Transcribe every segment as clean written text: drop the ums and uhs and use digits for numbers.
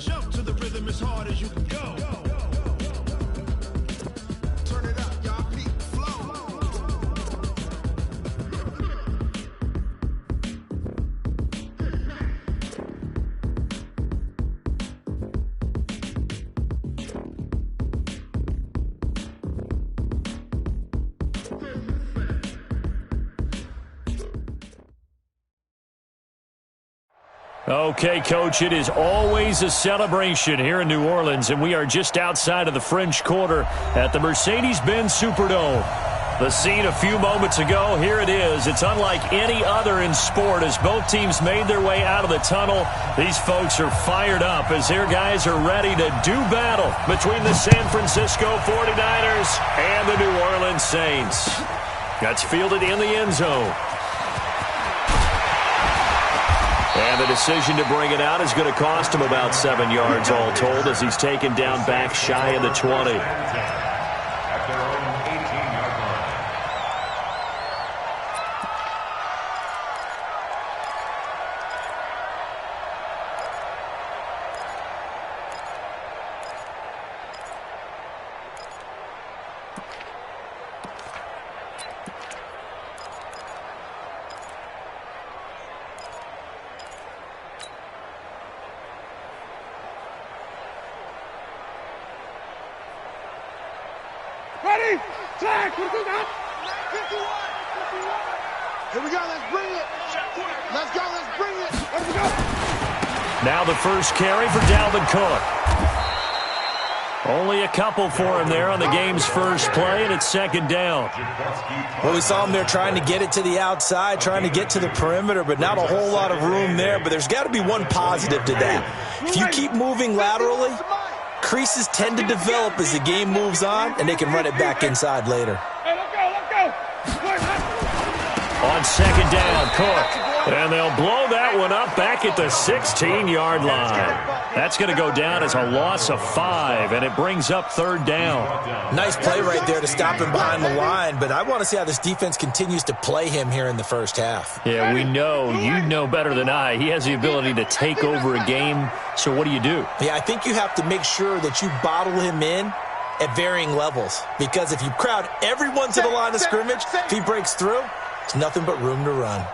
Jump to the rhythm as hard as you can go. Turn it up, y'all. Peak flow. Okay, Coach, it is always a celebration here in New Orleans, and we are just outside of the French Quarter at the Mercedes-Benz Superdome. The scene a few moments ago, here it is. It's unlike any other in sport as both teams made their way out of the tunnel. These folks are fired up as their guys are ready to do battle between the San Francisco 49ers and the New Orleans Saints. That's fielded in the end zone. And the decision to bring it out is going to cost him about 7 yards all told as he's taken down back shy of the 20. At their own 18-yard line. Ready? Flag! What do we got? 51. Here we go. Let's bring it. Let's go. Let's bring it. Where do we go? Now the first carry for Dalvin Cook. Only a couple for him there on the game's first play, and it's second down. Well, we saw him there trying to get it to the outside, trying to get to the perimeter, but not a whole lot of room there. But there's got to be one positive to that. If you keep moving laterally, creases tend to develop as the game moves on, and they can run it back inside later. Hey, let's go, let's go. On second down, Cook. And they'll blow that one up back at the 16-yard line. That's going to go down as a loss of 5, and it brings up third down. Nice play right there to stop him behind the line, but I want to see how this defense continues to play him here in the first half. Yeah, we know. You know better than I. He has the ability to take over a game, so what do you do? Yeah, I think you have to make sure that you bottle him in at varying levels, because if you crowd everyone to the line of scrimmage, if he breaks through, it's nothing but room to run.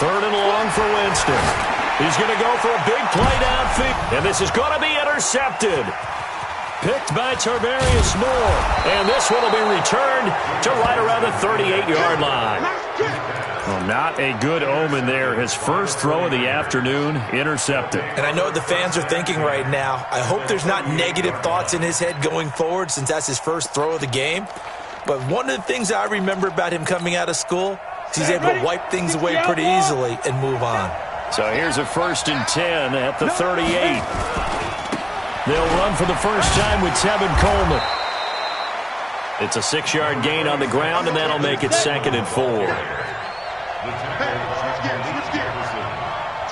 Third and long for Winston. He's going to go for a big play downfield, and this is going to be intercepted. Picked by Tarvarius Moore, and this one will be returned to right around the 38-yard line. Well, not a good omen there. His first throw of the afternoon, intercepted. And I know what the fans are thinking right now. I hope there's not negative thoughts in his head going forward since that's his first throw of the game. But one of the things I remember about him coming out of school, he's able to wipe things away pretty easily and move on. So here's a 1st and 10 at the 38. They'll run for the first time with Tevin Coleman. It's a 6-yard gain on the ground, and that'll make it 2nd and 4. Switch gears.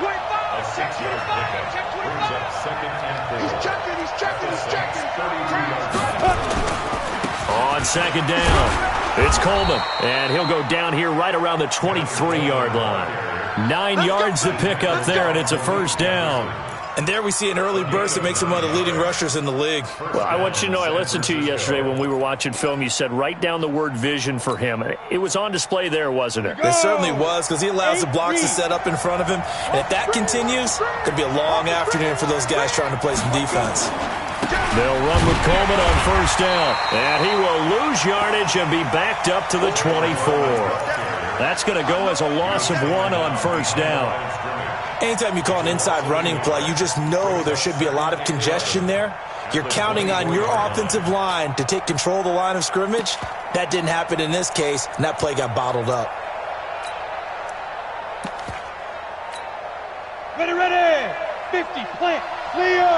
A 6-yard pickup brings up 2nd and 4. He's checking. 32 On second down, it's Coleman, and he'll go down here right around the 23-yard line. 9 yards to pick up there, and it's a first down. And there we see an early burst that makes him one of the leading rushers in the league. Well, I want you to know, I listened to you yesterday when we were watching film. You said write down the word vision for him. It was on display there, wasn't it? It certainly was, because he allows the blocks to set up in front of him. And if that continues, it's going to be a long afternoon for those guys trying to play some defense. They'll run with Coleman on first down, and he will lose yardage and be backed up to the 24. That's going to go as a loss of 1 on first down. Anytime you call an inside running play, you just know there should be a lot of congestion there. You're counting on your offensive line to take control of the line of scrimmage. That didn't happen in this case, and that play got bottled up. Ready. 50, plant. Leo.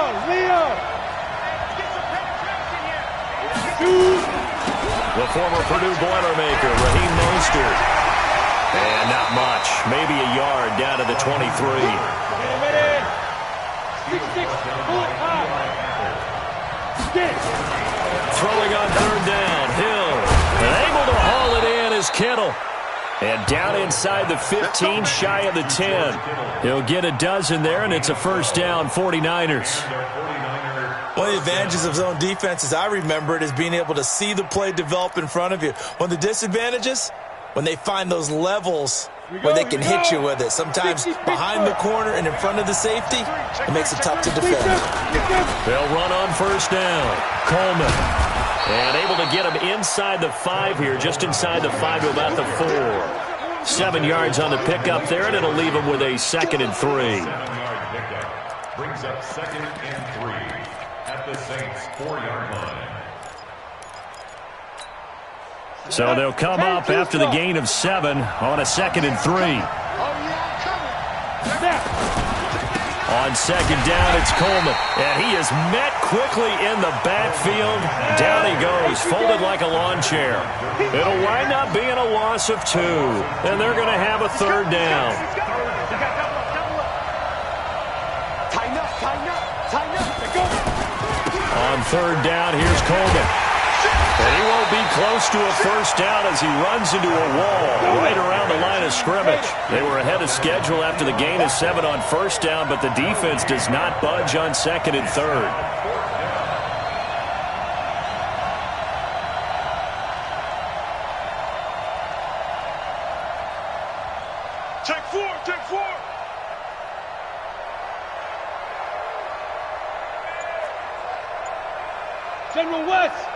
The former Purdue Boilermaker, Raheem Mostert. And not much. Maybe a yard down to the 23. Ready. 6-6, bullet high. Throwing on third down, Hill. And able to haul it in is Kittle. And down inside the 15, shy of the 10. He'll get a dozen there, and it's a first down, 49ers. One of the advantages of zone defense, as I remember it, is being able to see the play develop in front of you. One of the disadvantages, when they find those levels where they can hit you with it. Sometimes behind the corner and in front of the safety, it makes it tough to defend. They'll run on first down. Coleman. And able to get him inside the 5 here, just inside the 5 to about the 4. 7 yards on the pickup there, and it'll leave him with a 2nd and 3. 7-yard pickup brings up 2nd and 3 at the Saints' 4-yard line. So they'll come up after the gain of 7 on a 2nd and 3. On 2nd down, it's Coleman. And he is met quickly in the backfield. Down he goes, folded like a lawn chair. It'll wind up being a loss of 2. And they're going to have a 3rd down. On 3rd down, here's Coleman. And he won't be close to a first down as he runs into a wall right around the line of scrimmage. They were ahead of schedule after the gain of 7 on first down, but the defense does not budge on 2nd and 3rd. Check 4, check 4. General West.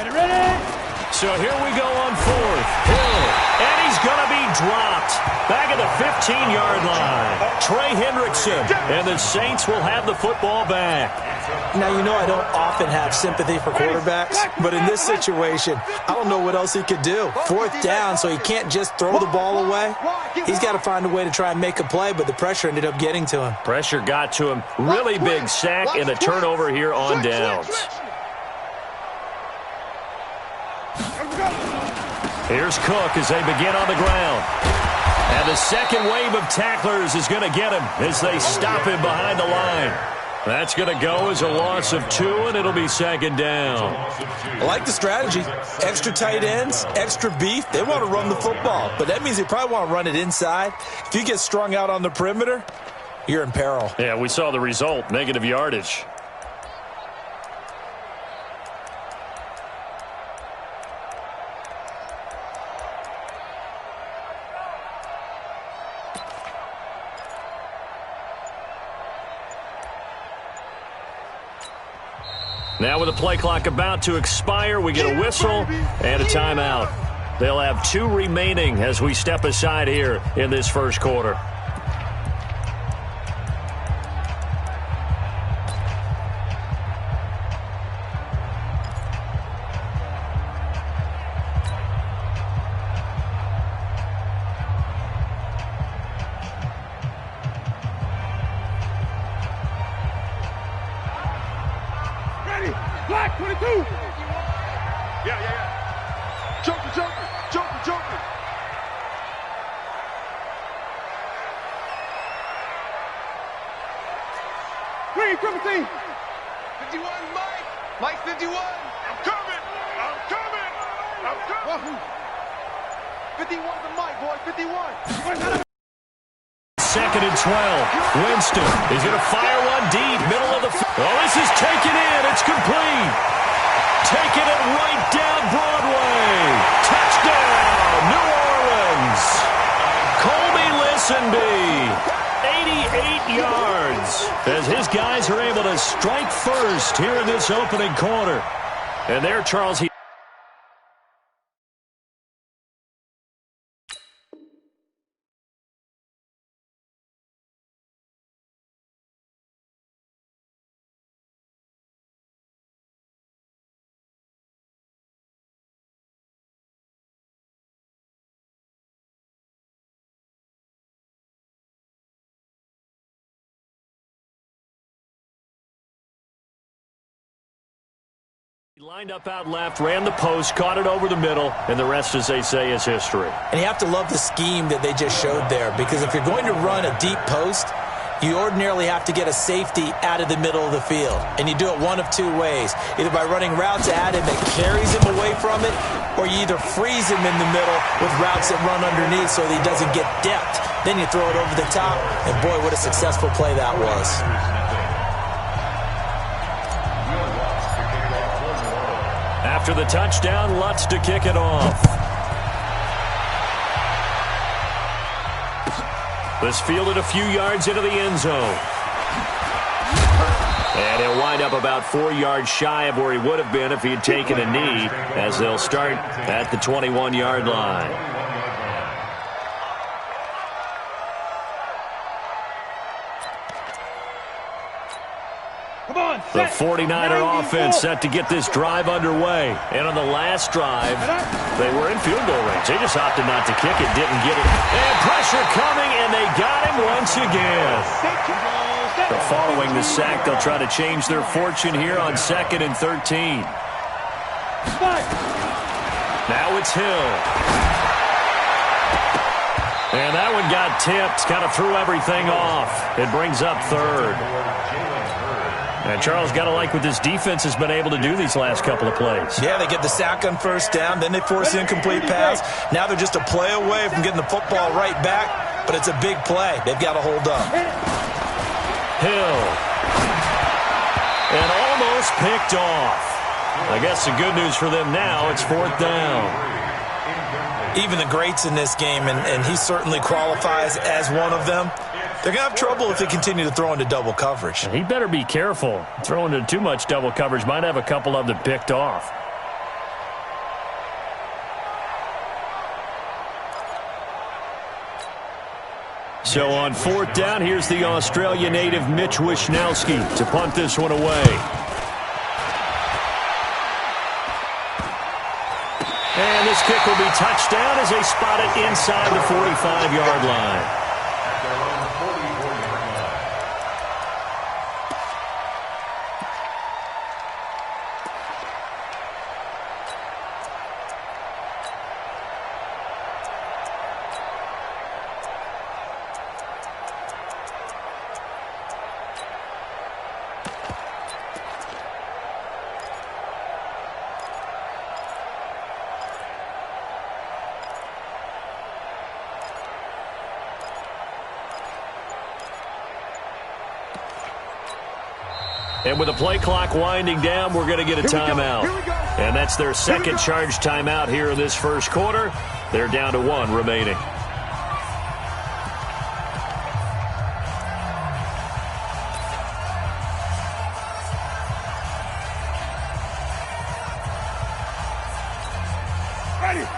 Ready? So here we go on 4th. Hill. And he's going to be dropped. Back at the 15-yard line. Trey Hendrickson. And the Saints will have the football back. Now, you know I don't often have sympathy for quarterbacks, but in this situation, I don't know what else he could do. 4th down, so he can't just throw the ball away. He's got to find a way to try and make a play, but the pressure ended up getting to him. Pressure got to him. Really big sack and a turnover here on downs. Here's Cook as they begin on the ground. And the second wave of tacklers is going to get him as they stop him behind the line. That's going to go as a loss of 2, and it'll be 2nd down. I like the strategy. Extra tight ends, extra beef. They want to run the football, but that means they probably want to run it inside. If you get strung out on the perimeter, you're in peril. Yeah, we saw the result, negative yardage. Now with the play clock about to expire, we get a whistle and a timeout. They'll have 2 remaining as we step aside here in this first quarter. Black 22. Yeah. Joker. Green, 17. 51, Mike 51. I'm coming. 51 to Mike, boy, 51. 2nd and 12. Winston is going to fire one deep, middle of the field. Oh, this is taken in. It's complete. Taking it right down Broadway. Touchdown, New Orleans. Colby Listenby, 88 yards. As his guys are able to strike first here in this opening quarter. And there, Charles, he lined up out left, ran the post, caught it over the middle, and the rest, as they say, is history. And you have to love the scheme that they just showed there, because if you're going to run a deep post, you ordinarily have to get a safety out of the middle of the field. And you do it one of two ways. Either by running routes at him that carries him away from it, or you either freeze him in the middle with routes that run underneath so that he doesn't get depth. Then you throw it over the top, and boy, what a successful play that was. After the touchdown, Lutz to kick it off. This fielded a few yards into the end zone. And he'll wind up about 4 yards shy of where he would have been if he had taken a knee, as they'll start at the 21-yard line. The 49er offense set to get this drive underway. And on the last drive, they were in field goal range. They just opted not to kick it, didn't get it. And pressure coming, and they got him once again. So following the sack, they'll try to change their fortune here on 2nd and 13. Now it's Hill. And that one got tipped, kind of threw everything off. It brings up 3rd. And Charles, got to like what this defense has been able to do these last couple of plays. Yeah, they get the sack on 1st down, then they force the incomplete pass. Now they're just a play away from getting the football right back, but it's a big play. They've got to hold up. Hill. And almost picked off. I guess the good news for them now, it's 4th down. Even the greats in this game, and he certainly qualifies as one of them, they're going to have trouble if they continue to throw into double coverage. He better be careful. Throwing into too much double coverage might have a couple of them picked off. So on 4th down, here's the Australia native Mitch Wishnowsky to punt this one away. And this kick will be touchdown as they spot it inside the 45-yard line. And with the play clock winding down, we're going to get a timeout. And that's their second charge timeout here in this first quarter. They're down to 1 remaining.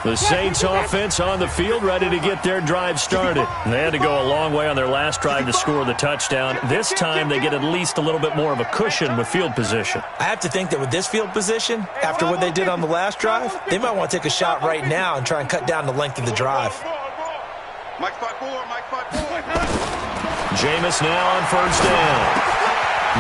The Saints offense on the field, ready to get their drive started. They had to go a long way on their last drive to score the touchdown. This time they get at least a little bit more of a cushion with field position. I have to think that with this field position, after what they did on the last drive, they might want to take a shot right now and try and cut down the length of the drive. Mike 5-4, Mike 5-4. Jameis now on 1st down.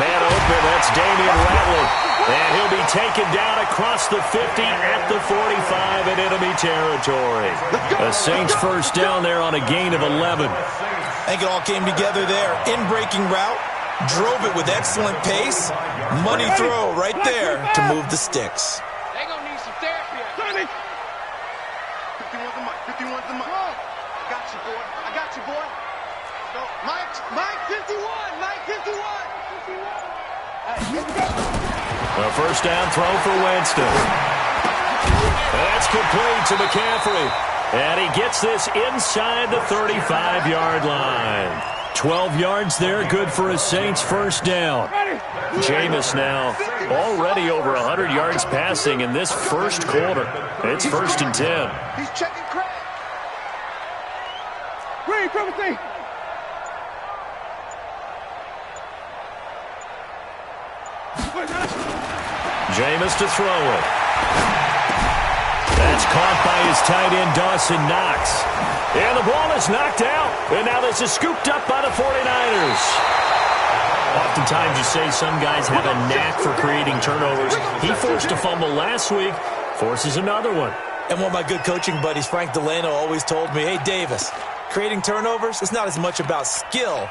Man open, that's Damian Ratley. And he'll be taken down across the 50 at the 45 in enemy territory. The Saints 1st down there on a gain of 11. I think it all came together there. In-breaking route, drove it with excellent pace. Money throw right there to move the sticks. They gonna need some therapy. 51's the mic, 51's the mic. I got you, boy. I got you, boy. Go. Mike 51, Mike 51. A 1st down throw for Winston. That's complete to McCaffrey. And he gets this inside the 35-yard line. 12 yards there, good for a Saints 1st down. Jameis now already over 100 yards passing in this first quarter. It's 1st and 10. He's checking Craig. Green, Timothy. Jameis to throw it. That's caught by his tight end, Dawson Knox. And the ball is knocked out. And now this is scooped up by the 49ers. Oftentimes you say some guys have a knack for creating turnovers. He forced a fumble last week, forces another one. And one of my good coaching buddies, Frank Delano, always told me, hey, Davis, creating turnovers is not as much about skill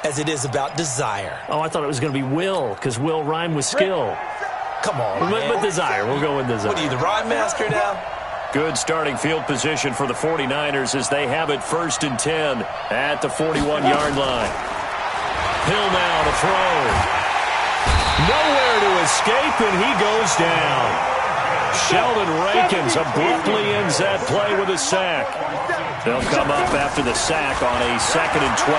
as it is about desire. Oh, I thought it was going to be will, because will rhyme with skill. Come on, man. But desire. We'll go with desire. What are you, the rhyme master now? Good starting field position for the 49ers as they have it 1st and 10 at the 41-yard line. Hill now to throw. Nowhere to escape, and he goes down. Sheldon Rankins abruptly ends that play with a sack. They'll come up after the sack on a 2nd and 12.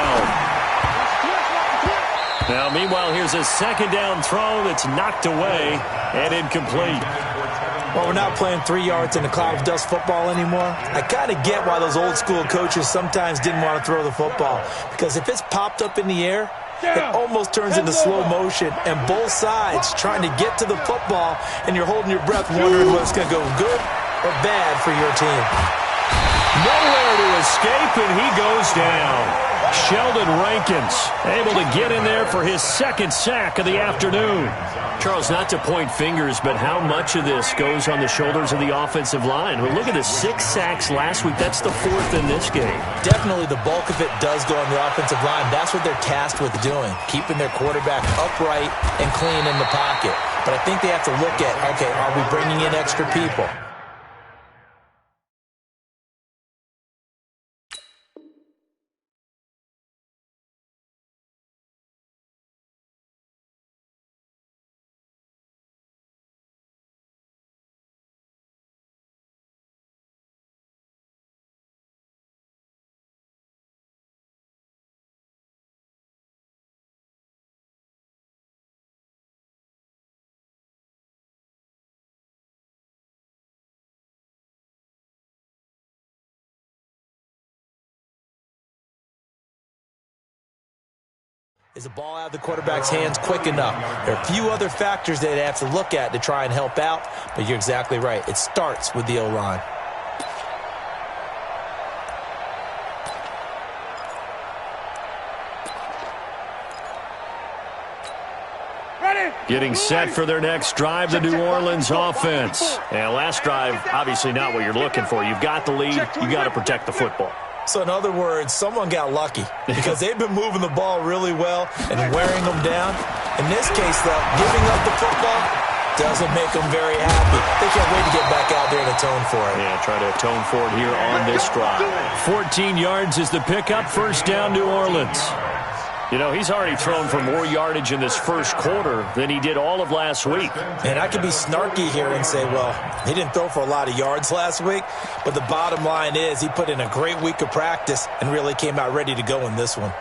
Now, meanwhile, here's a second down throw that's knocked away and incomplete. Well, we're not playing 3 yards in a cloud of dust football anymore. I kind of get why those old school coaches sometimes didn't want to throw the football. Because if it's popped up in the air, it almost turns into slow motion. And both sides trying to get to the football, and you're holding your breath wondering whether it's going to go good or bad for your team. Nowhere to escape, and he goes down. Sheldon Rankins able to get in there for his second sack of the afternoon. Charles, not to point fingers, but how much of this goes on the shoulders of the offensive line? Well, look at the 6 sacks last week. That's the 4th in this game. Definitely the bulk of it does go on the offensive line. That's what they're tasked with doing, keeping their quarterback upright and clean in the pocket. But I think they have to look at, okay, are we bringing in extra people? Is the ball out of the quarterback's hands quick enough? There are a few other factors they'd have to look at to try and help out, but you're exactly right. It starts with the O-line. Getting set for their next drive, the New Orleans offense. And last drive, obviously not what you're looking for. You've got the lead. You got to protect the football. So in other words, someone got lucky because they've been moving the ball really well and wearing them down. In this case, though, giving up the football doesn't make them very happy. They can't wait to get back out there and atone for it. Yeah, try to atone for it here on this drive. 14 yards is the pickup. 1st down, New Orleans. You know, he's already thrown for more yardage in this first quarter than he did all of last week. And I could be snarky here and say, well, he didn't throw for a lot of yards last week, but the bottom line is he put in a great week of practice and really came out ready to go in this one.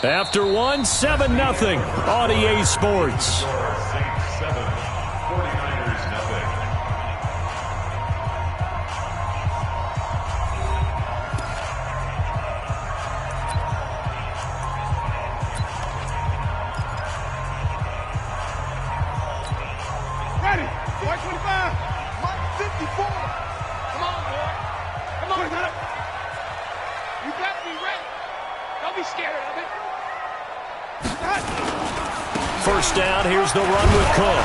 After one, 7-0 on EA Sports. Saints 7, 49ers nothing. Ready. White 25. Mike 54. Come on, boy. Come on, man. You got to be ready. Don't be scared of it. 1st down, here's the run with Cook.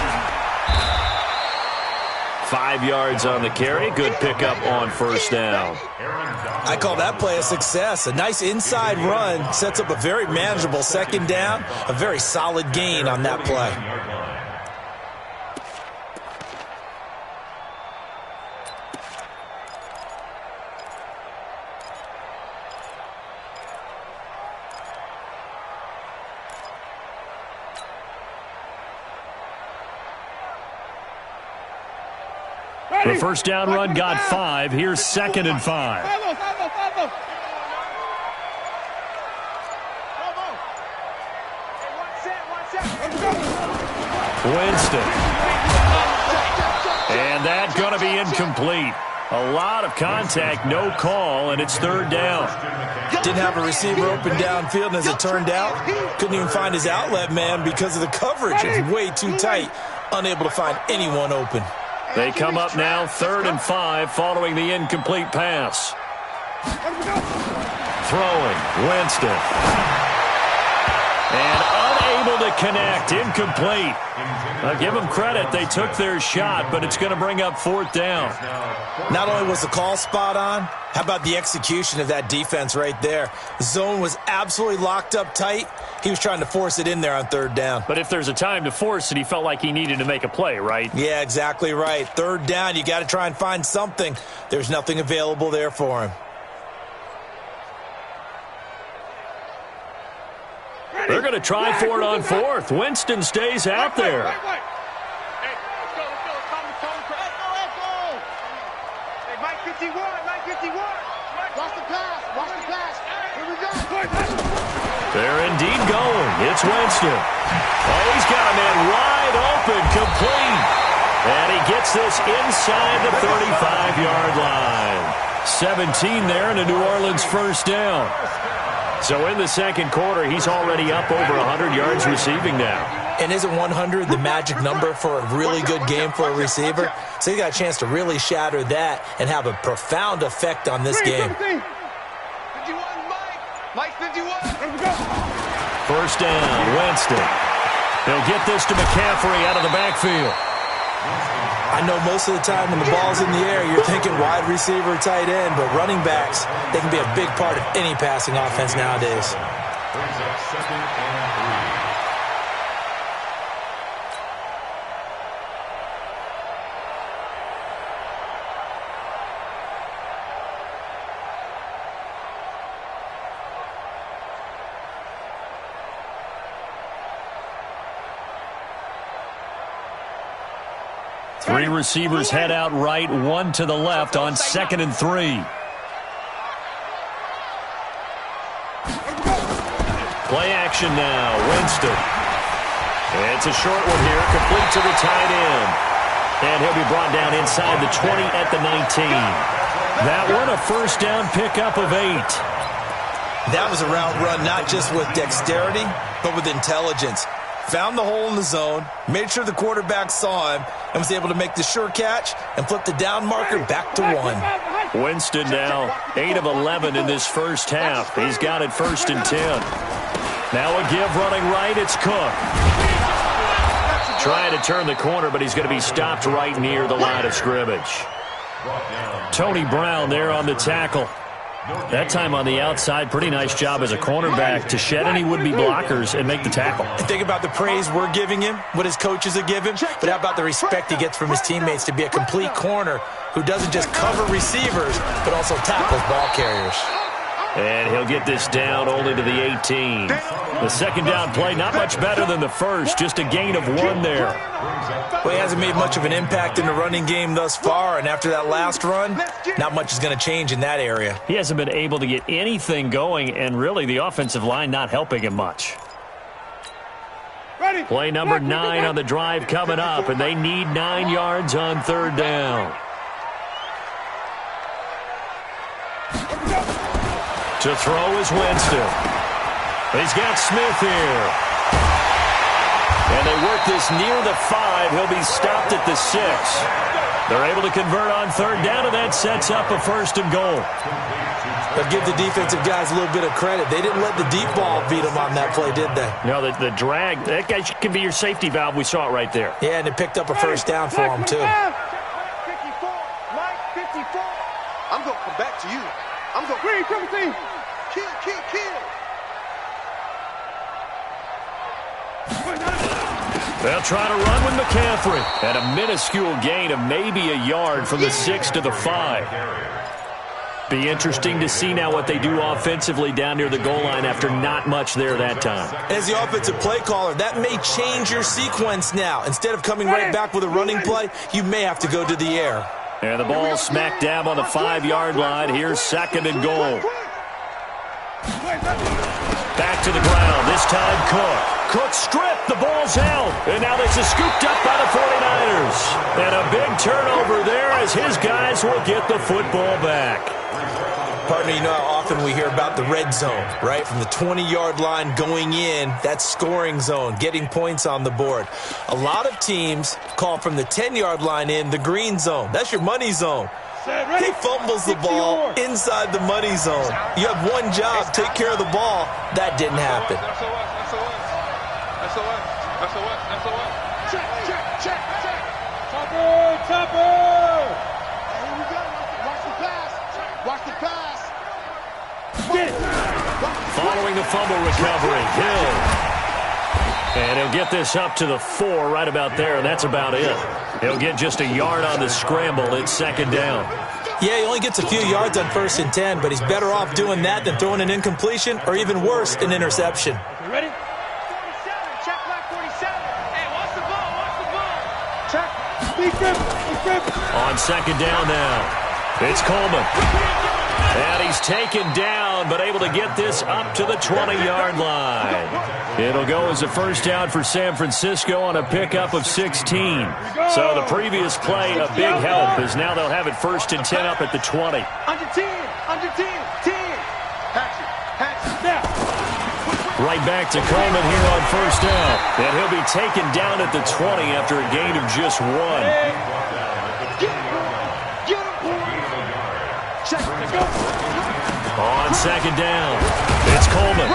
5 yards on the carry. Good pickup on 1st down. I call that play a success. A nice inside run sets up a very manageable 2nd down. A very solid gain on that play. The 1st down run got 5. Here's 2nd and 5. Winston. And that's going to be incomplete. A lot of contact, no call, and it's third down. Didn't have a receiver open downfield, and as it turned out, couldn't even find his outlet man because of the coverage. It's way too tight, unable to find anyone open. They come up now 3rd and 5 following the incomplete pass. Throwing, Winston. And unable to connect, incomplete. I'll give them credit, they took their shot, but it's going to bring up 4th down. Not only was the call spot on, how about the execution of that defense right there? The zone was absolutely locked up tight. He was trying to force it in there on 3rd down. But if there's a time to force it, he felt like he needed to make a play, right? Yeah, exactly right. 3rd down, you got to try and find something. There's nothing available there for him. They're going to try for it on 4th. Winston stays out there. Hey, let's go. Let's go. Hey, Mike 51. Watch the pass. Here we go. They're indeed going. It's Winston. Oh, he's got a man wide open, complete. And he gets this inside the 35-yard line. 17 there and a New Orleans first down. So in the second quarter, he's already up over 100 yards receiving now. And isn't 100 the magic number for a really good game for a receiver? So he got a chance to really shatter that and have a profound effect on this game. 51, Mike 51. First down, Winston. He'll get this to McCaffrey out of the backfield. I know most of the time when the ball's in the air, you're thinking wide receiver, tight end, but running backs, they can be a big part of any passing offense nowadays. Brings up 2nd and 3. Three receivers head out right, one to the left on 2nd and 3. Play action now, Winston. It's a short one here, complete to the tight end. And he'll be brought down inside the 20 at the 19. That one a first down pickup of 8. That was a route run not just with dexterity, but with intelligence. Found the hole in the zone, made sure the quarterback saw him, and was able to make the sure catch and flip the down marker back to 1. Winston now 8 of 11 in this first half. He's got it 1st and 10. Now a give running right, it's Cook. Trying to turn the corner, but he's going to be stopped right near the line of scrimmage. Tony Brown there on the tackle. That time on the outside, pretty nice job as a cornerback to shed any would-be blockers and make the tackle. And think about the praise we're giving him, what his coaches are giving, but how about the respect he gets from his teammates to be a complete corner who doesn't just cover receivers, but also tackles ball carriers. And he'll get this down only to the 18. The second down play, not much better than the first, just a gain of 1 there. Well, he hasn't made much of an impact in the running game thus far, and after that last run, not much is going to change in that area. He hasn't been able to get anything going, and really the offensive line not helping him much. Play number 9 on the drive coming up, and they need 9 yards on 3rd down. To throw is Winston. He's got Smith here. And they work this near the 5. He'll be stopped at the 6. They're able to convert on 3rd down, and that sets up a 1st and goal. But give the defensive guys a little bit of credit. They didn't let the deep ball beat them on that play, did they? No, the drag, that guy can be your safety valve. We saw it right there. Yeah, and it picked up a 1st down for him, too. 54, Mike 54. I'm going to come back to you. I'm going to Green, triple team. kill. They'll try to run with McCaffrey. And a minuscule gain of maybe a yard from the 6 to the 5. Be interesting to see now what they do offensively down near the goal line after not much there that time. As the offensive play caller, that may change your sequence now. Instead of coming right back with a running play, you may have to go to the air. And the ball smack dab on the 5-yard line. Here's 2nd and goal. Back to the ground. This time Cook. Cook stripped. The ball's out. And now this is scooped up by the 49ers. And a big turnover there as his guys will get the football back. Partner, you know how often we hear about the red zone, right? From the 20-yard line going in, that's scoring zone, getting points on the board. A lot of teams call from the 10-yard line in the green zone. That's your money zone. He fumbles the ball inside the money zone. You have one job, take care of the ball. That didn't happen. Chopper! Here we go. Watch the pass. Watch the pass. Following the fumble recovery, Hill. And he'll get this up to the 4 right about there, and that's about it. He'll get just a yard on the scramble. It's second down. Yeah, he only gets a few yards on 1st and 10, but he's better off doing that than throwing an incompletion or even worse, an interception. You ready? 47. Check black 47. Hey, watch the ball. Watch the ball. Check. Big grip. On second down now, it's Coleman. And he's taken down, but able to get this up to the 20-yard line. It'll go as a first down for San Francisco on a pickup of 16. So the previous play, a big help, as now they'll have it 1st and 10 up at the 20. Under 10. 10. Patch it. Now. Right back to Coleman here on first down. And he'll be taken down at the 20 after a gain of just 1. On second down, it's Coleman.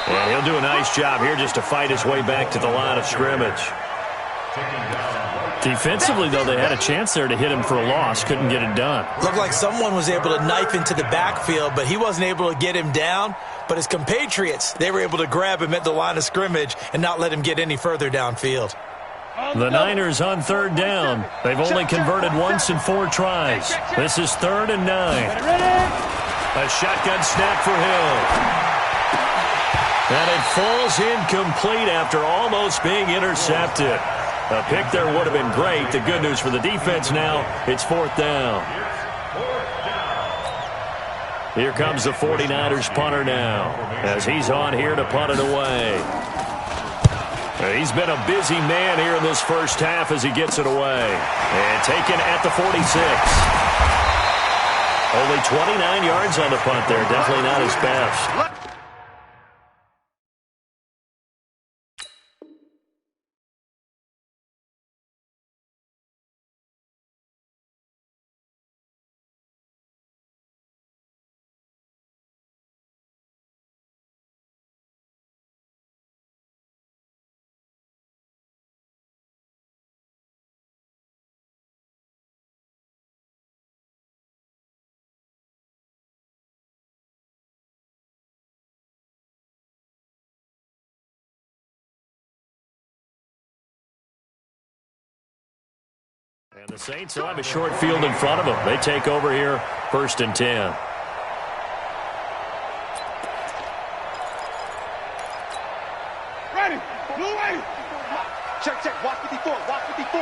And he'll do a nice job here just to fight his way back to the line of scrimmage. Defensively, though, they had a chance there to hit him for a loss. Couldn't get it done. Looked like someone was able to knife into the backfield, but he wasn't able to get him down. But his compatriots, they were able to grab him at the line of scrimmage and not let him get any further downfield. The Niners on third down. They've only converted once in 4 tries. This is 3rd and 9. A shotgun snap for Hill. And it falls incomplete after almost being intercepted. A pick there would have been great. The good news for the defense now, it's 4th down. Here comes the 49ers punter now, as he's on here to punt it away. He's been a busy man here in this first half as he gets it away. And taken at the 46. Only 29 yards on the punt there. Definitely not his best. And the Saints will have a short field in front of them. They take over here, 1st and 10. Ready. Blue way. Check. Watch 54. Watch 54.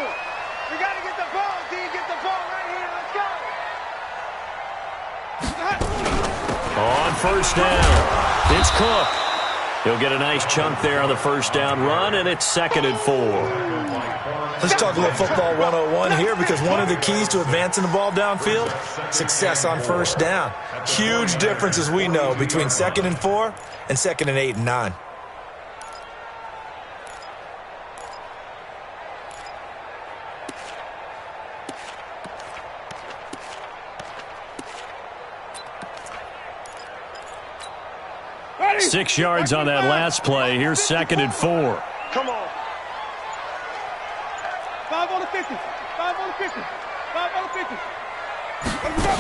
We got to get the ball, D. Get the ball right here. Let's go. On first down, it's Cook. He'll get a nice chunk there on the first down run, and it's 2nd and 4. Let's talk a little football 101 here, because one of the keys to advancing the ball downfield, success on first down. Huge difference, as we know, between 2nd and 4 and 2nd and 8 and 9. Ready. 6 yards on that last play. Here's 2nd and 4. Come on. 5 on the 50. 5 on the 50. 5 on the 50. Let's go.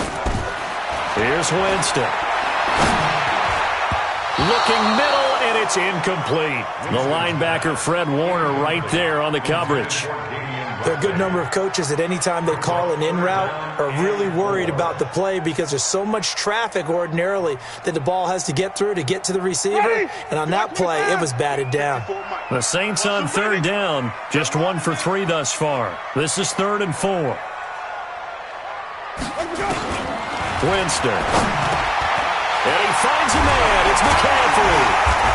Here's Winston. Looking middle, and it's incomplete. The linebacker, Fred Warner, right there on the coverage. There are a good number of coaches that any time they call an in route are really worried about the play, because there's so much traffic ordinarily that the ball has to get through to get to the receiver. And on that play, it was batted down. The Saints on third down, just 1 for 3 thus far. This is 3rd and 4. Winston. And he finds finds a man. It's McCaffrey.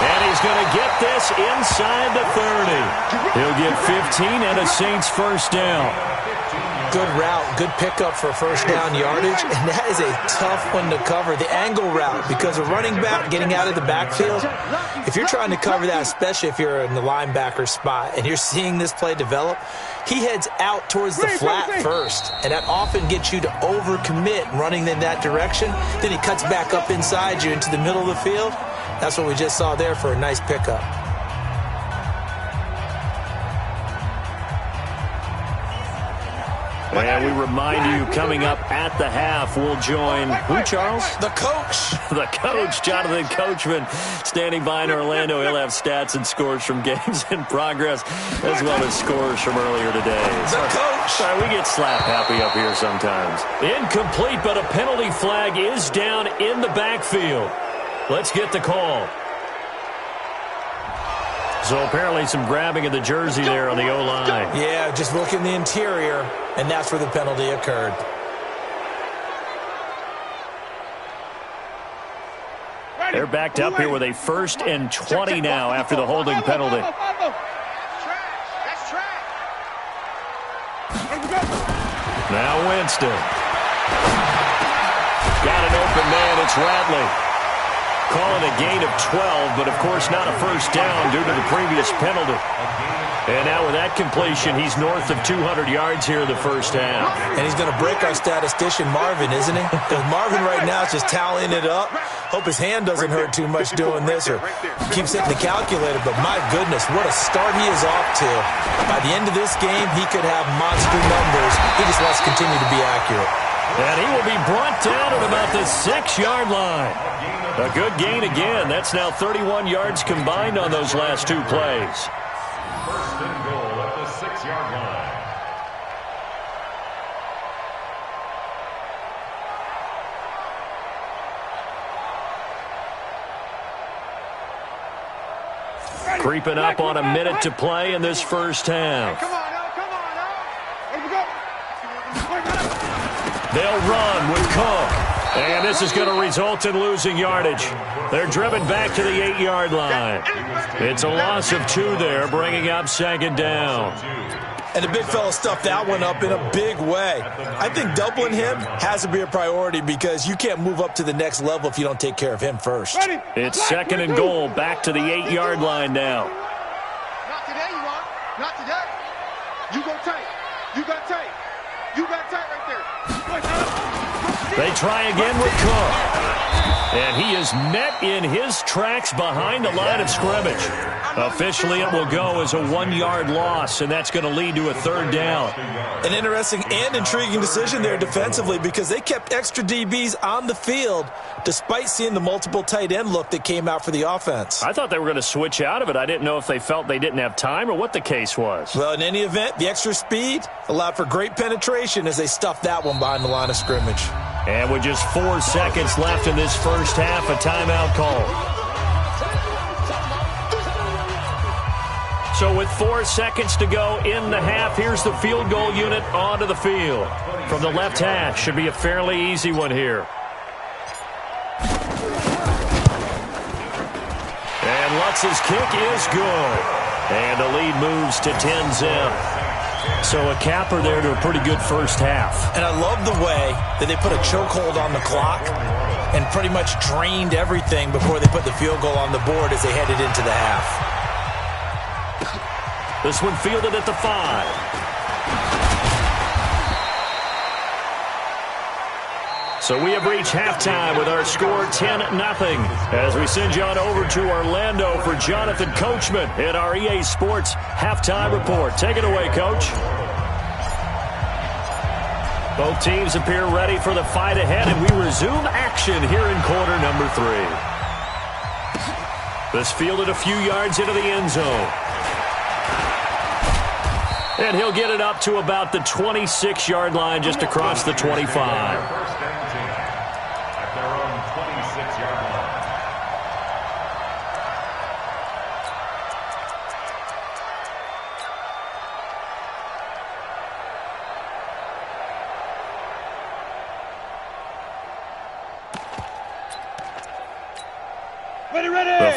And he's going to get this inside the 30. He'll get 15 and a Saints first down. Good route, good pickup for first down yardage, and that is a tough one to cover, the angle route, because a running back getting out of the backfield, if you're trying to cover that, especially if you're in the linebacker spot and you're seeing this play develop, he heads out towards the flat first, and that often gets you to overcommit running in that direction. Then he cuts back up inside you into the middle of the field. That's what we just saw there for a nice pickup. And we remind you, coming up at the half, we'll join, who, Charles? The coach. The coach, Jonathan Coachman, standing by in Orlando. He'll have stats and scores from games in progress, as well as scores from earlier today. The coach. Sorry, we get slap happy up here sometimes. Incomplete, but a penalty flag is down in the backfield. Let's get the call. So apparently some grabbing of the jersey there on the O-line. Yeah, just look in the interior, and that's where the penalty occurred. They're backed up here with a 1st and 20 now after the holding penalty. That's trash. Now Winston. Got an open man. It's Radley. Calling a gain of 12, but of course not a first down due to the previous penalty. And now with that completion, he's north of 200 yards here in the first half. And he's going to break our statistician, Marvin, isn't he? Because Marvin right now is just tallying it up. Hope his hand doesn't hurt too much doing this or keeps hitting the calculator. But my goodness, what a start he is off to. By the end of this game, he could have monster numbers. He just wants to continue to be accurate. And he will be brought down at about the 6-yard line. A good gain again. That's now 31 yards combined on those last two plays. First and goal at the 6-yard line. Creeping up on a minute to play in this first half. Come on, now. Come on, now. Here we go. They'll run with Cook. And this is going to result in losing yardage. They're driven back to the 8-yard line. It's a loss of 2 there, bringing up 2nd down. And the big fella stuffed that one up in a big way. I think doubling him has to be a priority because you can't move up to the next level if you don't take care of him first. It's 2nd and goal, back to the 8-yard line now. Not today, you are. Not today. You go tight. You got tight. You got tight right there. They try again with Cook. And he is met in his tracks behind the line of scrimmage. Officially, it will go as a 1-yard loss, and that's going to lead to a 3rd down. An interesting and intriguing decision there defensively because they kept extra DBs on the field despite seeing the multiple tight end look that came out for the offense. I thought they were going to switch out of it. I didn't know if they felt they didn't have time or what the case was. Well, in any event, the extra speed allowed for great penetration as they stuffed that one behind the line of scrimmage. And with just 4 seconds left in this first half, a timeout call. So with 4 seconds to go in the half, here's the field goal unit onto the field. From the left hash, should be a fairly easy one here. And Lutz's kick is good. And the lead moves to 10-zip. So a capper there to a pretty good first half. And I love the way that they put a chokehold on the clock and pretty much drained everything before they put the field goal on the board as they headed into the half. This one fielded at the 5. So we have reached halftime with our score 10-0 as we send you on over to Orlando for Jonathan Coachman in our EA Sports Halftime Report. Take it away, Coach. Both teams appear ready for the fight ahead, and we resume action here in quarter number 3. This fielded a few yards into the end zone. And he'll get it up to about the 26-yard line just across the 25. The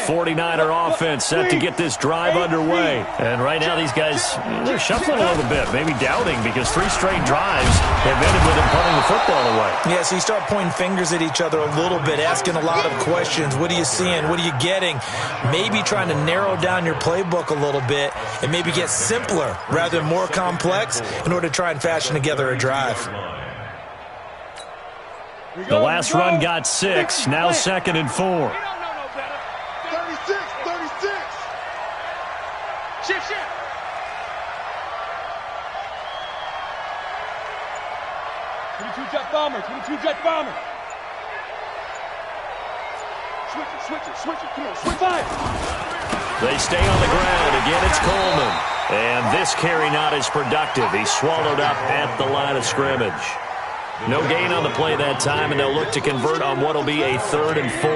49er offense set to get this drive underway. And right now these guys, they're shuffling a little bit, maybe doubting, because 3 straight drives have ended with them punting the football away. Yeah, so you start pointing fingers at each other a little bit, asking a lot of questions. What are you seeing? What are you getting? Maybe trying to narrow down your playbook a little bit and maybe get simpler rather than more complex in order to try and fashion together a drive. The last run got 6, now 2nd and 4. 36. Shift. 22 jet bomber. Switch it. Come on, switch 5. They stay on the ground. Again, it's Coleman. And this carry not as productive. He's swallowed up at the line of scrimmage. No gain on the play that time, and they'll look to convert on what will be a 3rd and 4.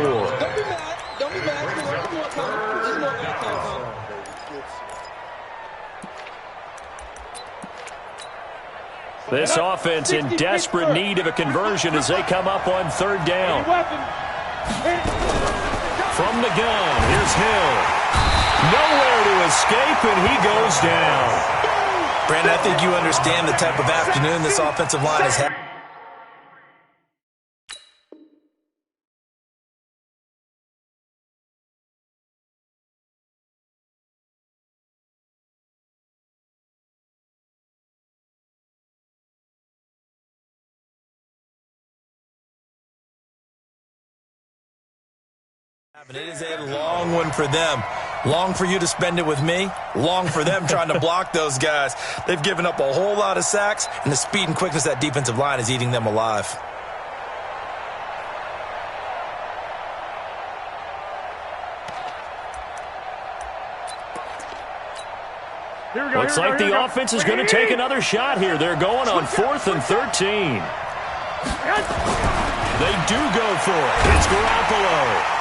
Don't be mad. This offense in desperate need of a conversion as they come up on 3rd down. From the gun, here's Hill. Nowhere to escape, and he goes down. Brandon, I think you understand the type of afternoon this offensive line has had. It is a long one for them. Long for you to spend it with me. Long for them trying to block those guys. They've given up a whole lot of sacks, and the speed and quickness of that defensive line is eating them alive. Looks like the offense is going to take another shot here. They're going on 4th and 13. They do go for it. It's Garoppolo.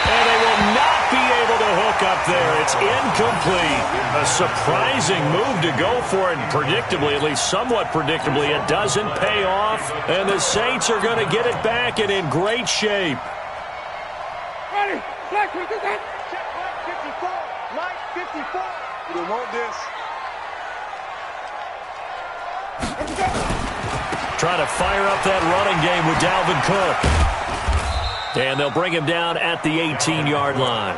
And they will not be able to hook up there. It's incomplete. A surprising move to go for it, and predictably, at least somewhat predictably, it doesn't pay off. And the Saints are going to get it back and in great shape. Ready? Black, we do that. Check Mike 54. You don't want this. Trying to fire up that running game with Dalvin Cook. And they'll bring him down at the 18-yard line.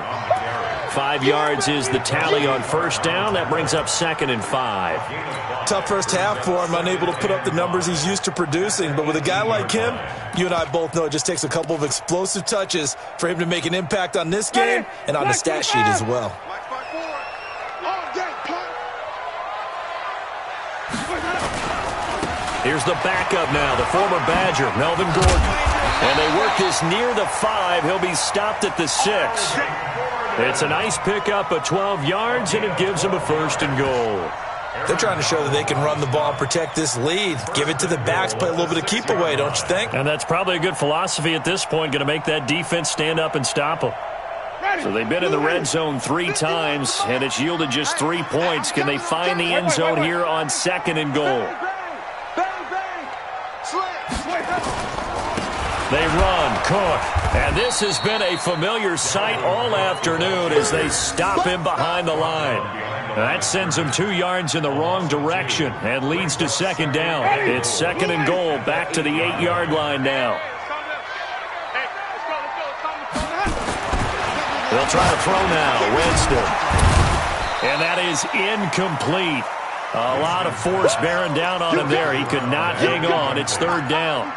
5 yards is the tally on 1st down. That brings up 2nd and 5. Tough first half for him, unable to put up the numbers he's used to producing. But with a guy like him, you and I both know it just takes a couple of explosive touches for him to make an impact on this game and on the stat sheet as well. Here's the backup now, the former Badger, Melvin Gordon. And they work this near the 5. He'll be stopped at the 6. It's a nice pickup of 12 yards, and it gives them a 1st and goal. They're trying to show that they can run the ball and protect this lead. Give it to the backs, play a little bit of keep away, don't you think? And that's probably a good philosophy at this point, going to make that defense stand up and stop them. So they've been in the red zone 3 times, and it's yielded just 3 points. Can they find the end zone here on 2nd and goal? They run, Cook, and this has been a familiar sight all afternoon as they stop him behind the line. That sends him 2 yards in the wrong direction and leads to 2nd down. It's 2nd and goal, back to the 8-yard line now. They'll try to throw now, Winston. And that is incomplete. A lot of force bearing down on him there. He could not hang on. It's 3rd down.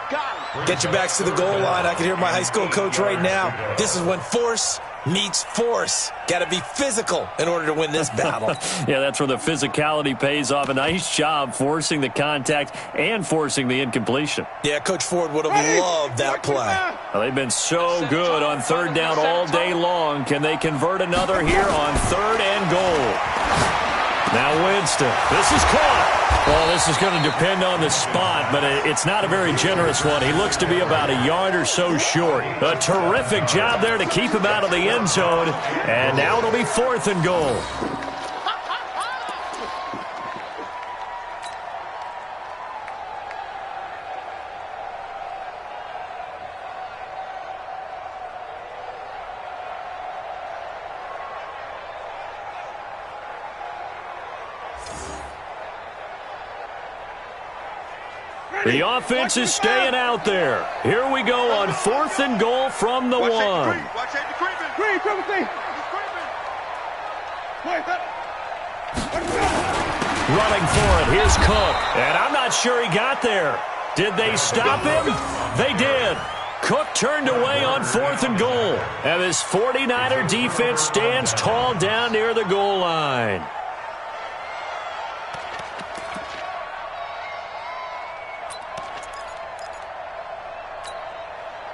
Get your backs to the goal line. I can hear my high school coach right now. This is when force meets force. Got to be physical in order to win this battle. Yeah, that's where the physicality pays off. A nice job forcing the contact and forcing the incompletion. Yeah, Coach Ford would have loved that play. Well, they've been so good on 3rd down all day long. Can they convert another here on 3rd and goal? Now Winston. This is caught. Well, this is going to depend on the spot, but it's not a very generous one. He looks to be about a yard or so short. A terrific job there to keep him out of the end zone. And now it'll be 4th and goal. The offense is staying out there. Here we go on 4th and goal from the 1. Green, Timothy. Running for it. Here's Cook. And I'm not sure he got there. Did they stop him? They did. Cook turned away on 4th and goal. And this 49er defense stands tall down near the goal line.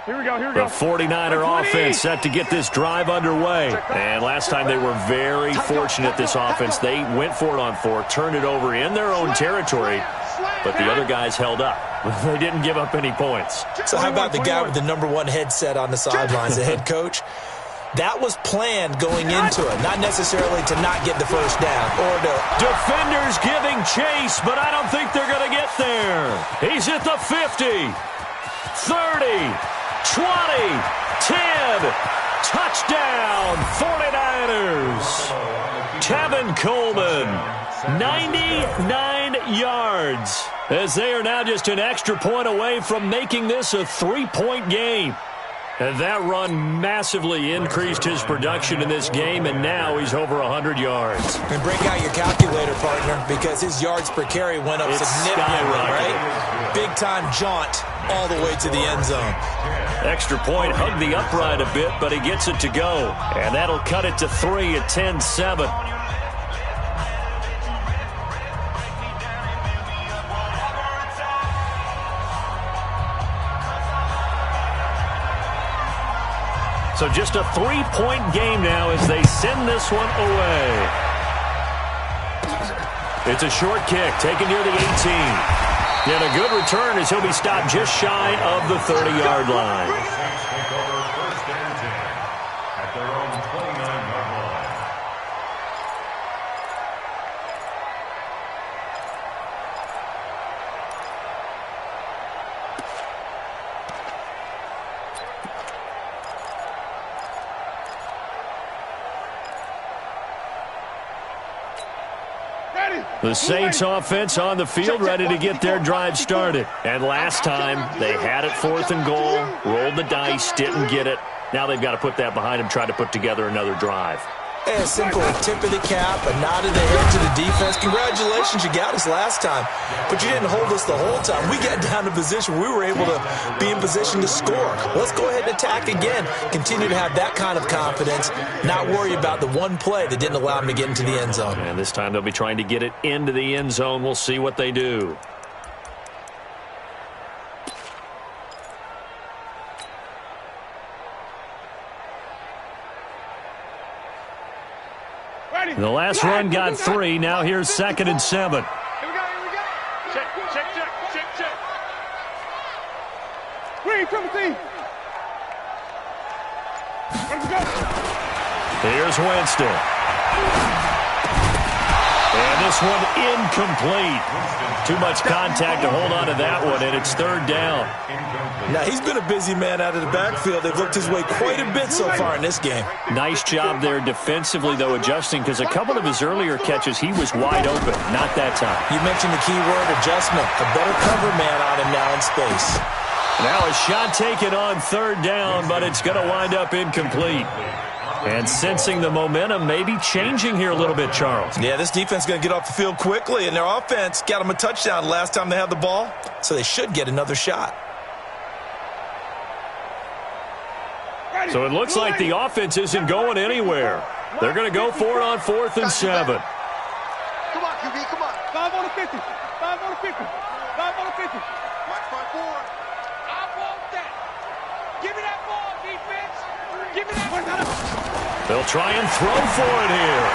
Here we go. The 49er offense set to get this drive underway. And last time they were very fortunate, this offense. They went for it on 4, turned it over in their own territory, but the other guys held up. They didn't give up any points. So how about the guy with the #1 headset on the sidelines, the head coach? That was planned going into it, not necessarily to not get the first down or to... Defenders giving chase, but I don't think they're going to get there. He's at the 50, 30, 20, 10, touchdown, 49ers. Tevin Coleman, 99 yards, as they are now just an extra point away from making this a 3-point game. And that run massively increased his production in this game, and now he's over 100 yards. And break out your calculator, partner, because his yards per carry went up significantly, right? Big-time jaunt all the way to the end zone. Extra point, hugged the upright a bit, but he gets it to go. And that'll cut it to 3 at 10-7. So just a 3-point game now as they send this one away. It's a short kick taken near the 18. And a good return as he'll be stopped just shy of the 30-yard line. Saints take over 1st and 10 at their own 29-yard line. The Saints offense on the field ready to get their drive started. And last time they had it 4th and goal, rolled the dice, didn't get it. Now they've got to put that behind them, try to put together another drive. A simple tip of the cap, a nod of the head to the defense. Congratulations, you got us last time, but you didn't hold us the whole time. We got down to position. We were able to be in position to score. Let's go ahead and attack again. Continue to have that kind of confidence, not worry about the one play that didn't allow them to get into the end zone. And this time they'll be trying to get it into the end zone. We'll see what they do. The last run got 3. Now here's 2nd and 7. Here we go. Check. Green, Timothy. Let's go. Here's Winston. And this one incomplete. Too much contact to hold on to that one, and it's 3rd down. Now, he's been a busy man out of the backfield. They've looked his way quite a bit so far in this game. Nice job there defensively, though, adjusting, because a couple of his earlier catches, he was wide open. Not that time. You mentioned the key word, adjustment. A better cover man on him now in space. Now a shot taken on 3rd down, but it's going to wind up incomplete. And sensing the momentum maybe changing here a little bit, Charles. Yeah, this defense is going to get off the field quickly, and their offense got them a touchdown last time they had the ball, so they should get another shot. So it looks like the offense isn't going anywhere. They're going to go for it on 4th and 7. Come on, QB, come on. 5 on the 50. 5 on the 50. 5 on the 50. Watch front 4. I want that. Give me that ball, defense. Give me that. They'll try and throw for it here.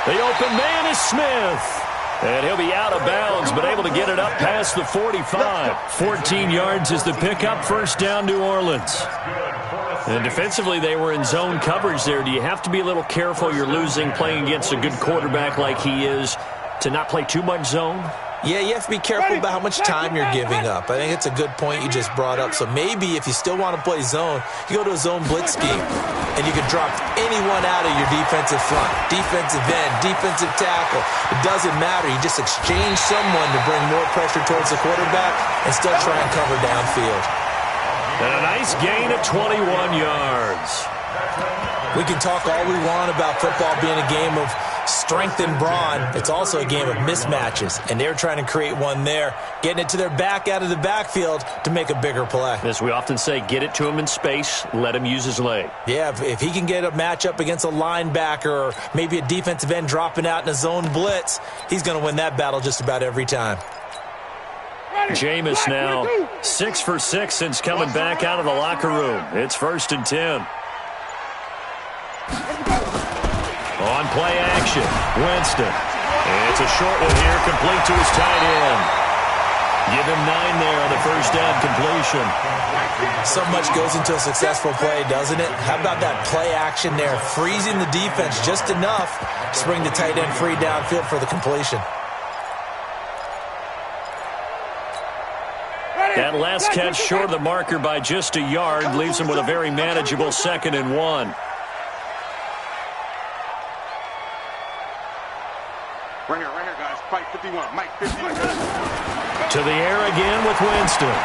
The open man is Smith. And he'll be out of bounds, but able to get it up past the 45. 14 yards is the pickup. 1st down, New Orleans. And defensively, they were in zone coverage there. Do you have to be a little careful? You're losing, playing against a good quarterback like he is, to not play too much zone? Yeah, you have to be careful about how much time you're giving up. I think it's a good point you just brought up. So maybe if you still want to play zone, you go to a zone blitz scheme, and you can drop anyone out of your defensive front, defensive end, defensive tackle. It doesn't matter. You just exchange someone to bring more pressure towards the quarterback and still try and cover downfield. And a nice gain of 21 yards. We can talk all we want about football being a game of strength and brawn. It's also a game of mismatches, and they're trying to create one there, getting it to their back out of the backfield to make a bigger play. As we often say, get it to him in space, let him use his leg. Yeah, if he can get a matchup against a linebacker or maybe a defensive end dropping out in a zone blitz, he's going to win that battle just about every time. Jameis now 6 for 6 since coming back out of the locker room. It's 1st and 10. On play action, Winston. It's a short one here, complete to his tight end. Give him 9 there on the first down completion. So much goes into a successful play, doesn't it? How about that play action there, freezing the defense just enough to bring the tight end free downfield for the completion. That last catch short of the marker by just a yard leaves him with a very manageable 2nd and 1. Right here, guys. Mike 51. Mike 51. To the air again with Winston.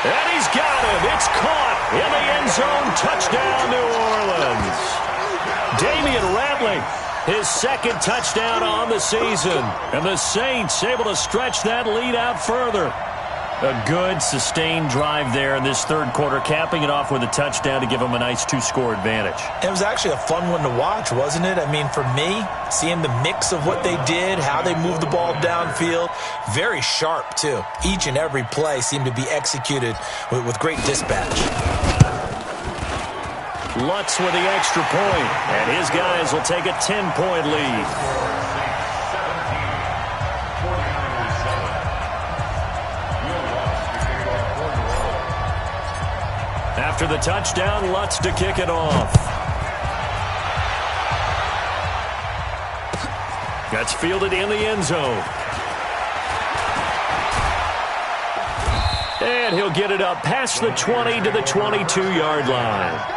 And he's got him. It's caught in the end zone. Touchdown, New Orleans. Damian Ratley, his 2nd touchdown on the season. And the Saints able to stretch that lead out further. A good, sustained drive there in this 3rd quarter, capping it off with a touchdown to give them a nice 2-score advantage. It was actually a fun one to watch, wasn't it? I mean, for me, seeing the mix of what they did, how they moved the ball downfield, very sharp, too. Each and every play seemed to be executed with great dispatch. Lutz with the extra point, and his guys will take a 10-point lead. After the touchdown, Lutz to kick it off. That's fielded in the end zone. And he'll get it up past the 20 to the 22-yard line.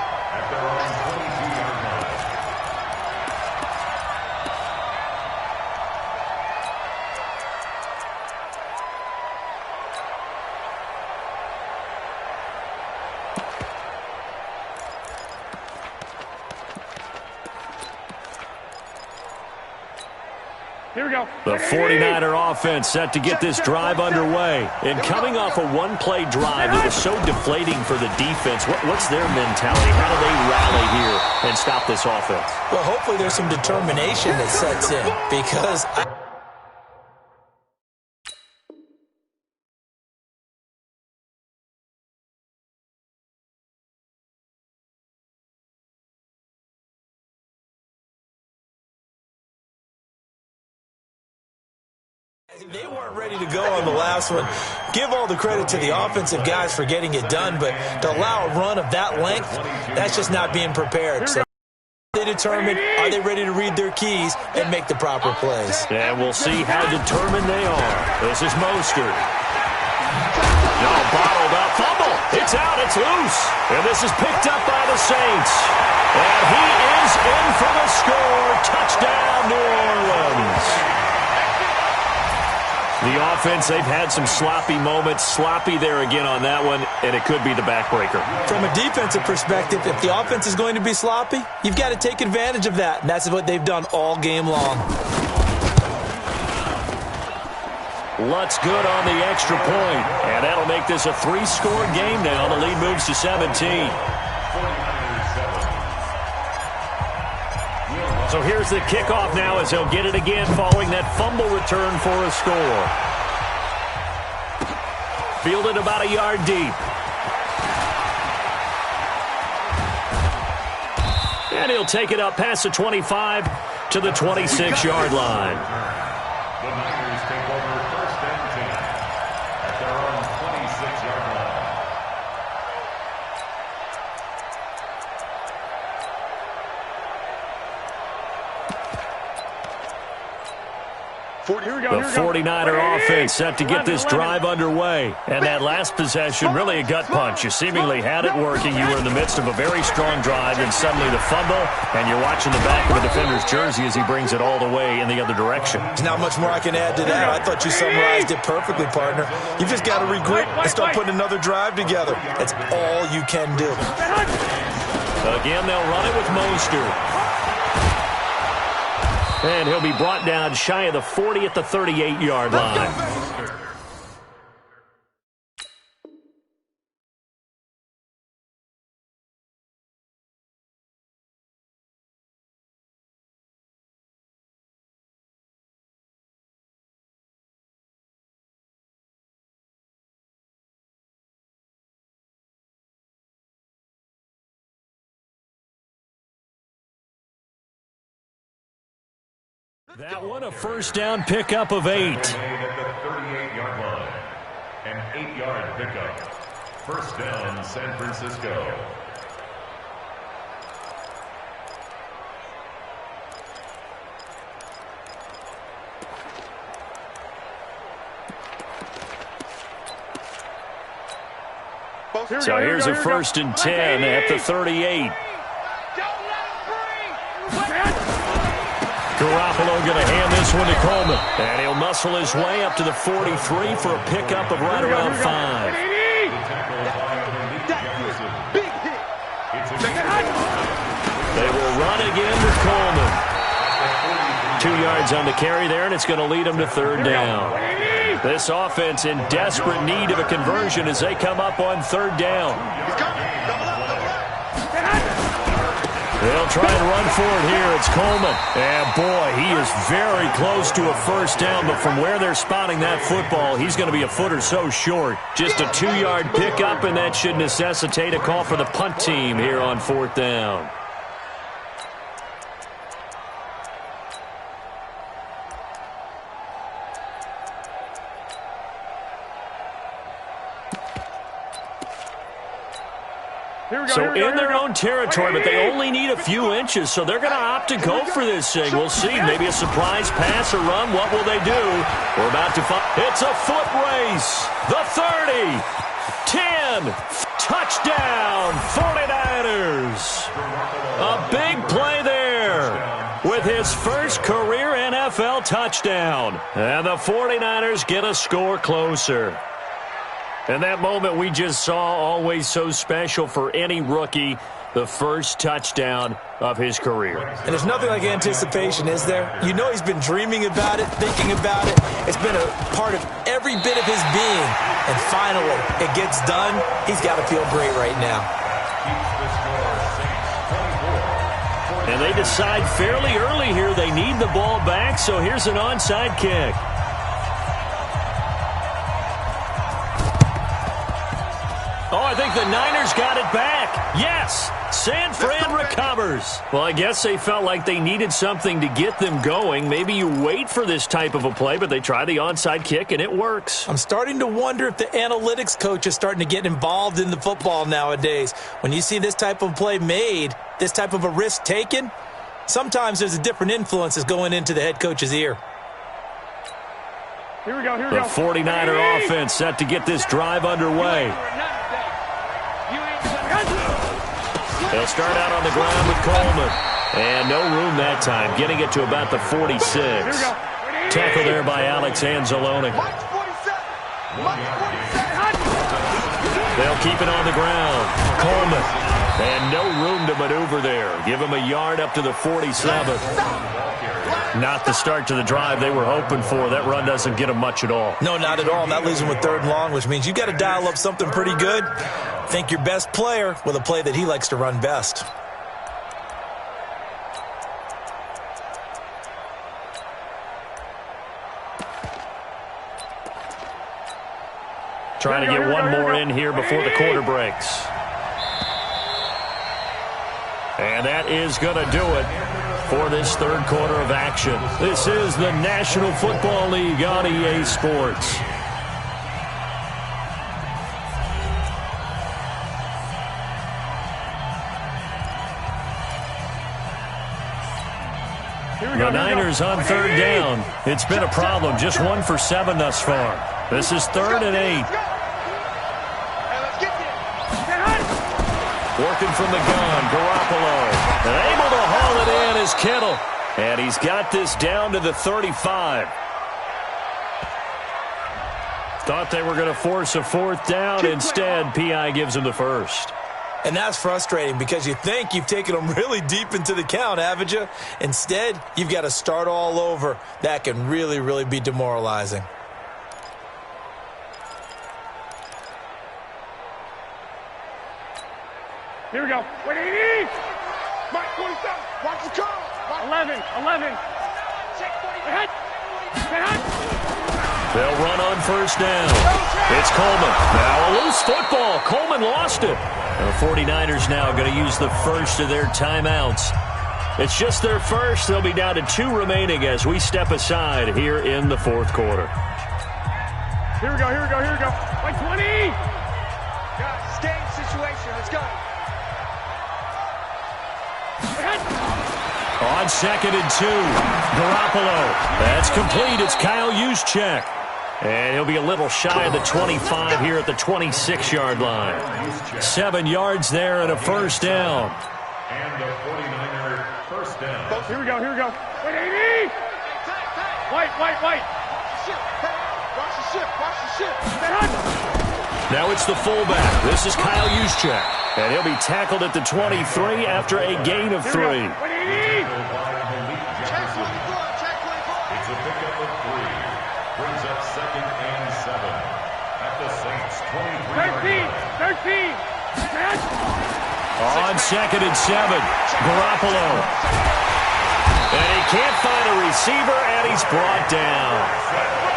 Here we go. The 49er offense set to get this drive underway. And coming off a one-play drive that was so deflating for the defense, what's their mentality? How do they rally here and stop this offense? Well, hopefully there's some determination that sets in because they weren't ready to go on the last one. Give all the credit to the offensive guys for getting it done, but to allow a run of that length, that's just not being prepared. So they determine, are they ready to read their keys and make the proper plays? And we'll see how determined they are. This is Mostert. No, bottled up. Fumble. It's out. It's loose. And this is picked up by the Saints. And he is in for the score. Touchdown, New Orleans. The offense, they've had some sloppy moments. Sloppy there again on that one, and it could be the backbreaker. From a defensive perspective, if the offense is going to be sloppy, you've got to take advantage of that, and that's what they've done all game long. Lutz good on the extra point, and that'll make this a 3-score game now. The lead moves to 17. So here's the kickoff now as he'll get it again following that fumble return for a score. Fielded about a yard deep. And he'll take it up past the 25 to the 26-yard line. The Niners take over 1st and 10 at their own 26-yard line. The 49er offense set to get this drive underway. And that last possession, really a gut punch. You seemingly had it working. You were in the midst of a very strong drive, and suddenly the fumble, and you're watching the back of a defender's jersey as he brings it all the way in the other direction. There's not much more I can add to that. I thought you summarized it perfectly, partner. You just got to regroup and start putting another drive together. That's all you can do. Again, they'll run it with Mostert. And he'll be brought down shy of the 40 at the 38-yard line. That one, a first down pickup of 8. At the 38-yard line. An 8-yard pickup. First down, San Francisco. So here's a first and 10 at the 38. Garoppolo going to hand this one to Coleman. And he'll muscle his way up to the 43 for a pickup of right around 5. They will run again with Coleman. 2 yards on the carry there, and it's going to lead them to third down. This offense in desperate need of a conversion as they come up on third down. They'll try and run for it here. It's Coleman. And, boy, he is very close to a first down, but from where they're spotting that football, he's going to be a foot or so short. Just a 2-yard pickup, and that should necessitate a call for the punt team here on fourth down. So in their own territory, but they only need a few inches, so they're going to opt to go for this thing. We'll see. Maybe a surprise pass or run. What will they do? We're about to find. It's a foot race. The 30, 10, touchdown, 49ers. A big play there with his first career NFL touchdown. And the 49ers get a score closer. And that moment we just saw, always so special for any rookie, the first touchdown of his career. And there's nothing like anticipation, is there? You know he's been dreaming about it, thinking about it. It's been a part of every bit of his being. And finally, it gets done. He's got to feel great right now. And they decide fairly early here they need the ball back, so here's an onside kick. Oh, I think the Niners got it back. Yes, San Fran recovers. Well, I guess they felt like they needed something to get them going. Maybe you wait for this type of a play, but they try the onside kick, and it works. I'm starting to wonder if the analytics coach is starting to get involved in the football nowadays. When you see this type of play made, this type of a risk taken, sometimes there's a different influence that's going into the head coach's ear. Here we go. The 49er offense set to get this drive underway. They'll start out on the ground with Coleman. And no room that time, getting it to about the 46. Tackle there by Alex Anzalone. They'll keep it on the ground. Coleman. And no room to maneuver there. Give him a yard up to the 47. Not the start to the drive they were hoping for. That run doesn't get them much at all. No, not at all. That leaves them with third and long, which means you got to dial up something pretty good. Think your best player with a play that he likes to run best. Trying to get one more in here before the quarter breaks. And that is going to do it for this third quarter of action. This is the National Football League on EA Sports. The Niners on third down. It's been a problem. Just 1 for 7 thus far. This is 3rd and 8. Working from the gun, Garoppolo. And able to haul it in is Kittle. And he's got this down to the 35. Thought they were going to force a 4th down. Instead, P.I. gives him the first. And that's frustrating because you think you've taken them really deep into the count, haven't you? Instead, you've got to start all over. That can really, really be demoralizing. Here we go. 180. Mark 47. Watch the call. 11. Check 40. They'll run on first down. It's Coleman. Now a loose football. Coleman lost it. And the 49ers now going to use the first of their timeouts. It's just their first. They'll be down to 2 remaining as we step aside here in the 4th quarter. Here we go. 120. Guys, game situation. Let's go. On 2nd and 2, Garoppolo. That's complete. It's Kyle Juszczyk. And he'll be a little shy of the 25 here at the 26-yard line. 7 yards there and a first down. And the 49er first down. Here we go. 180. White. Watch the ship. Now it's the fullback. This is Kyle Juszczyk. And he'll be tackled at the 23 after a gain of 3. 180. Check 24. It's a pickup of 3. Brings up 2nd and 7 at the Saints 23. 13. On 2nd and 7, Garoppolo. And he can't find a receiver, and he's brought down.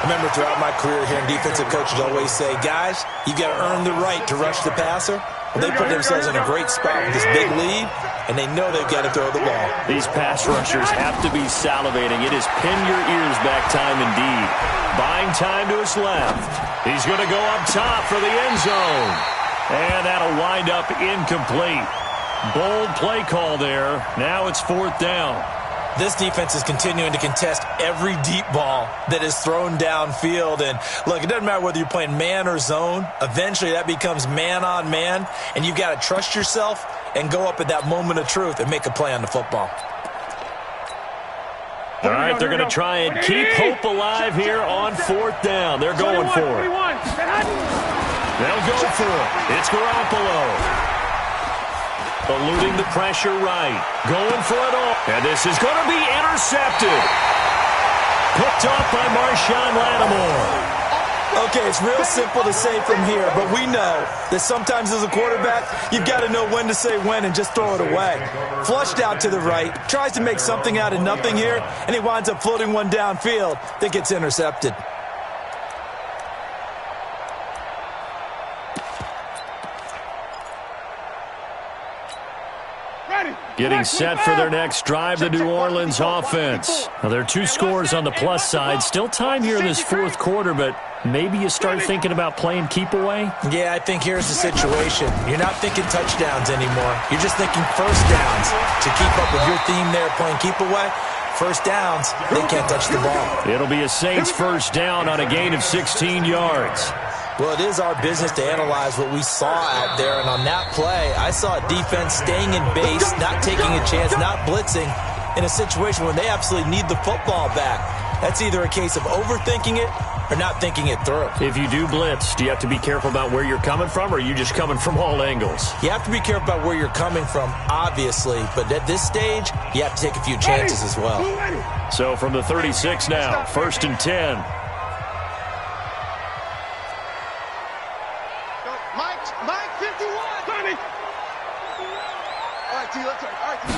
Remember, throughout my career here, defensive coaches always say, guys, you've got to earn the right to rush the passer. Well, they put themselves in a great spot with this big lead, and they know they've got to throw the ball. These pass rushers have to be salivating. It is pin your ears back time indeed. Buying time to his left. He's going to go up top for the end zone. And that'll wind up incomplete. Bold play call there. Now it's 4th down. This defense is continuing to contest every deep ball that is thrown downfield. And look, it doesn't matter whether you're playing man or zone. Eventually that becomes man on man. And you've got to trust yourself and go up at that moment of truth and make a play on the football. All right, they're going to try and keep hope alive here on 4th down. They're going for it. They'll go for it. It's Garoppolo. Eluding the pressure right. Going for it all. And this is going to be intercepted. Picked off by Marshawn Lattimore. Okay, it's real simple to say from here, but we know that sometimes as a quarterback, you've got to know when to say when and just throw it away. Flushed out to the right, tries to make something out of nothing here, and he winds up floating one downfield that gets intercepted. Getting set for their next drive, the New Orleans offense. Now, there are 2 scores on the plus side. Still time here in this 4th quarter, but maybe you start thinking about playing keep away? Yeah, I think here's the situation. You're not thinking touchdowns anymore. You're just thinking first downs. To keep up with your theme there, playing keep away, first downs, they can't touch the ball. It'll be a Saints first down on a gain of 16 yards. Well, it is our business to analyze what we saw out there, and on that play, I saw a defense staying in base, not taking a chance, not blitzing, in a situation where they absolutely need the football back. That's either a case of overthinking it or not thinking it through. If you do blitz, do you have to be careful about where you're coming from, or are you just coming from all angles? You have to be careful about where you're coming from, obviously, but at this stage, you have to take a few chances as well. So from the 36 now, 1st and 10. Mike, 51. Tommy. All right, D, let's go. All right, D,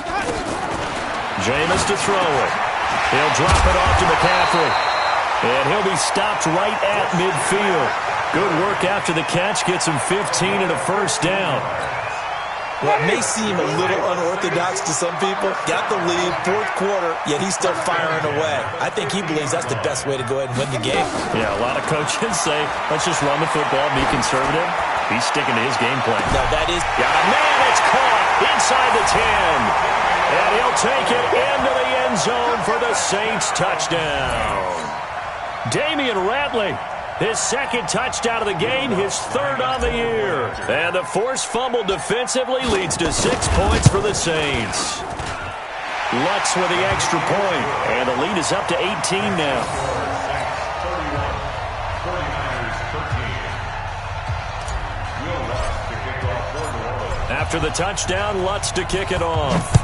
Jameis to throw it. He'll drop it off to McCaffrey. And he'll be stopped right at midfield. Good work after the catch. Gets him 15 and a first down. Well, it may seem a little unorthodox to some people. Got the lead, 4th quarter, yet he's still firing away. I think he believes that's the best way to go ahead and win the game. Yeah, a lot of coaches say, let's just run the football, be conservative. He's sticking to his game plan. No, that is... Got a man, it's caught inside the 10. And he'll take it into the end end zone for the Saints touchdown. Damian Ratley, his second touchdown of the game, his third on the year. And the forced fumble defensively leads to 6 points for the Saints. Lutz with the extra point, and the lead is up to 18 now. 31, 49ers 13. Will Lutz to kick off for New Orleans. After the touchdown, Lutz to kick it off.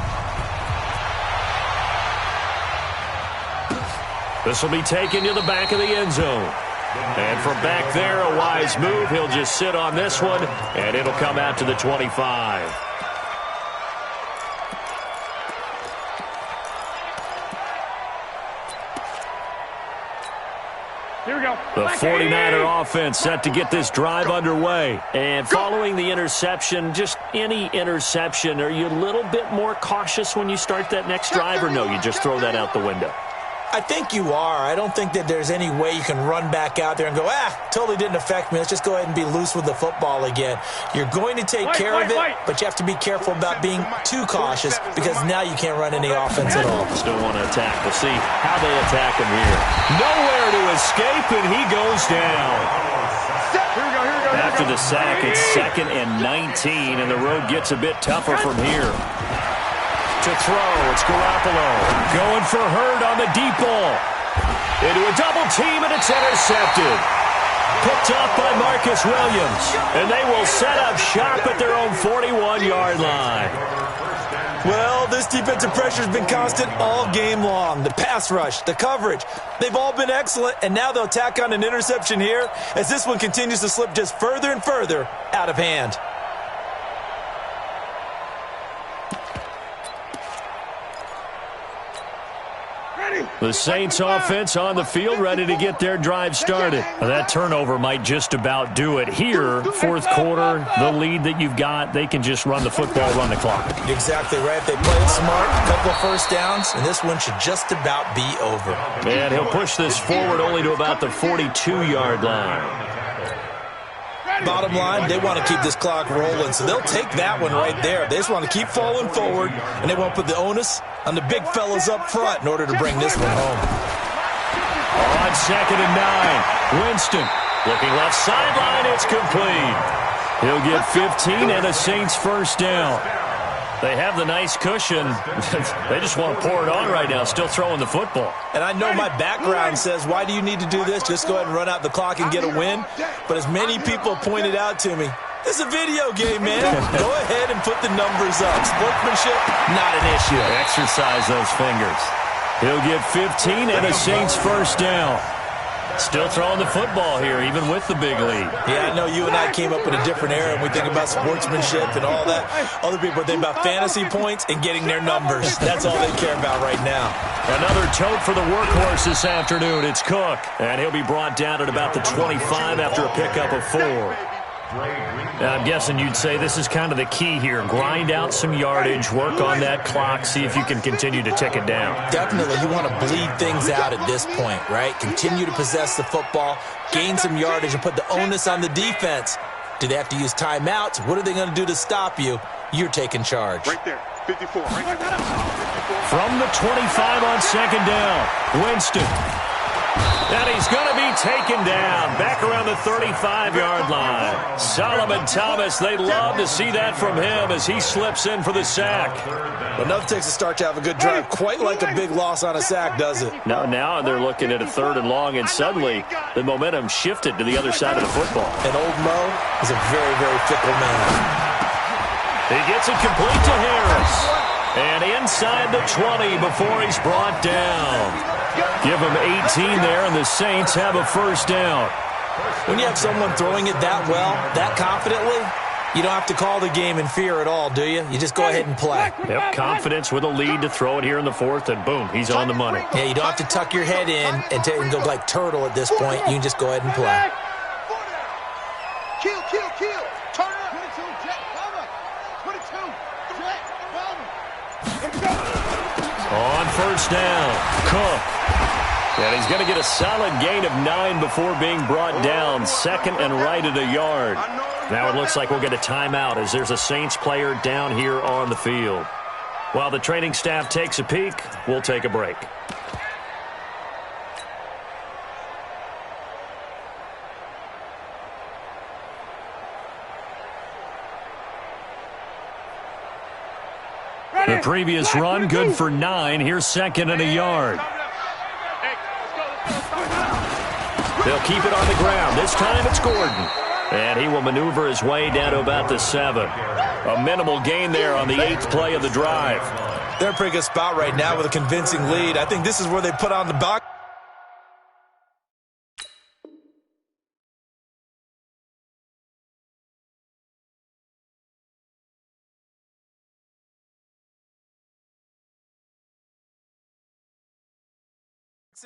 This will be taken to the back of the end zone. And from back there, a wise move. He'll just sit on this one, and it'll come out to the 25. Here we go. The 49er offense set to get this drive underway. And following the interception, just any interception, are you a little bit more cautious when you start that next drive, or no, you just throw that out the window? I think you are. I don't think that there's any way you can run back out there and go, totally didn't affect me. Let's just go ahead and be loose with the football again. You're going to take care of it, but you have to be careful about being too cautious because now you can't run any offense at all. Still want to attack. We'll see how they attack him here. Nowhere to escape, and he goes down. After the sack, it's 2nd and 19, and the road gets a bit tougher from here. To throw, it's Garoppolo. Going for Hurd on the deep ball. Into a double team, and it's intercepted. Picked off by Marcus Williams. And they will set up shop at their own 41-yard line. Well, this defensive pressure has been constant all game long. The pass rush, the coverage, they've all been excellent, and now they'll tack on an interception here as this one continues to slip just further and further out of hand. The Saints offense on the field, ready to get their drive started. That turnover might just about do it. Here, fourth quarter, the lead that you've got, they can just run the football, run the clock. Exactly right. They play it smart, a couple of first downs, and this one should just about be over. And he'll push this forward only to about the 42-yard line. Bottom line, they want to keep this clock rolling, so they'll take that one right there. They just want to keep falling forward, and they won't put the onus on the big fellas up front in order to bring this one home. On 2nd and 9, Winston looking left sideline. It's complete. He'll get 15 and a Saints first down. They have the nice cushion. They just want to pour it on right now, still throwing the football. And I know my background says, why do you need to do this? Just go ahead and run out the clock and get a win. But as many people pointed out to me, this is a video game, man. Go ahead and put the numbers up. Sportsmanship, not an issue. Exercise those fingers. He'll get 15 and a Saints first down. Still throwing the football here, even with the big lead. Yeah, I know you and I came up in a different era, and we think about sportsmanship and all that. Other people think about fantasy points and getting their numbers. That's all they care about right now. Another tote for the workhorse this afternoon. It's Cook, and he'll be brought down at about the 25 after a pickup of 4. I'm guessing you'd say this is kind of the key here. Grind out some yardage, work on that clock, see if you can continue to tick it down. Definitely. You want to bleed things out at this point, right? Continue to possess the football, gain some yardage, and put the onus on the defense. Do they have to use timeouts? What are they going to do to stop you? You're taking charge. Right there, 54. Right there. 54. From the 25 on 2nd down, Winston. And he's going to be taken down back around the 35-yard line. Solomon Thomas, they'd love to see that from him as he slips in for the sack. But nothing takes a start to have a good drive, quite like a big loss on a sack, does it? Now they're looking at a 3rd and long, and suddenly the momentum shifted to the other side of the football. And old Mo is a very, very fickle man. He gets it complete to Harris. And inside the 20 before he's brought down. Give him 18 there, and the Saints have a first down. When you have someone throwing it that well, that confidently, you don't have to call the game in fear at all, do you? You just go ahead and play. Yep, confidence with a lead to throw it here in the 4th, and boom, he's on the money. Yeah, you don't have to tuck your head in and go like turtle at this point. You can just go ahead and play. Kill. Turn up. 22, jet, cover. 22, jet, cover. On first down, Cook. And he's going to get a solid gain of 9 before being brought down. 2nd and right at a yard. Now it looks like we'll get a timeout as there's a Saints player down here on the field. While the training staff takes a peek, we'll take a break. The previous run, good for 9. Here's second and a yard. They'll keep it on the ground. This time it's Gordon. And he will maneuver his way down to about the 7. A minimal gain there on the 8th play of the drive. They're in a pretty good spot right now with a convincing lead. I think this is where they put on the box.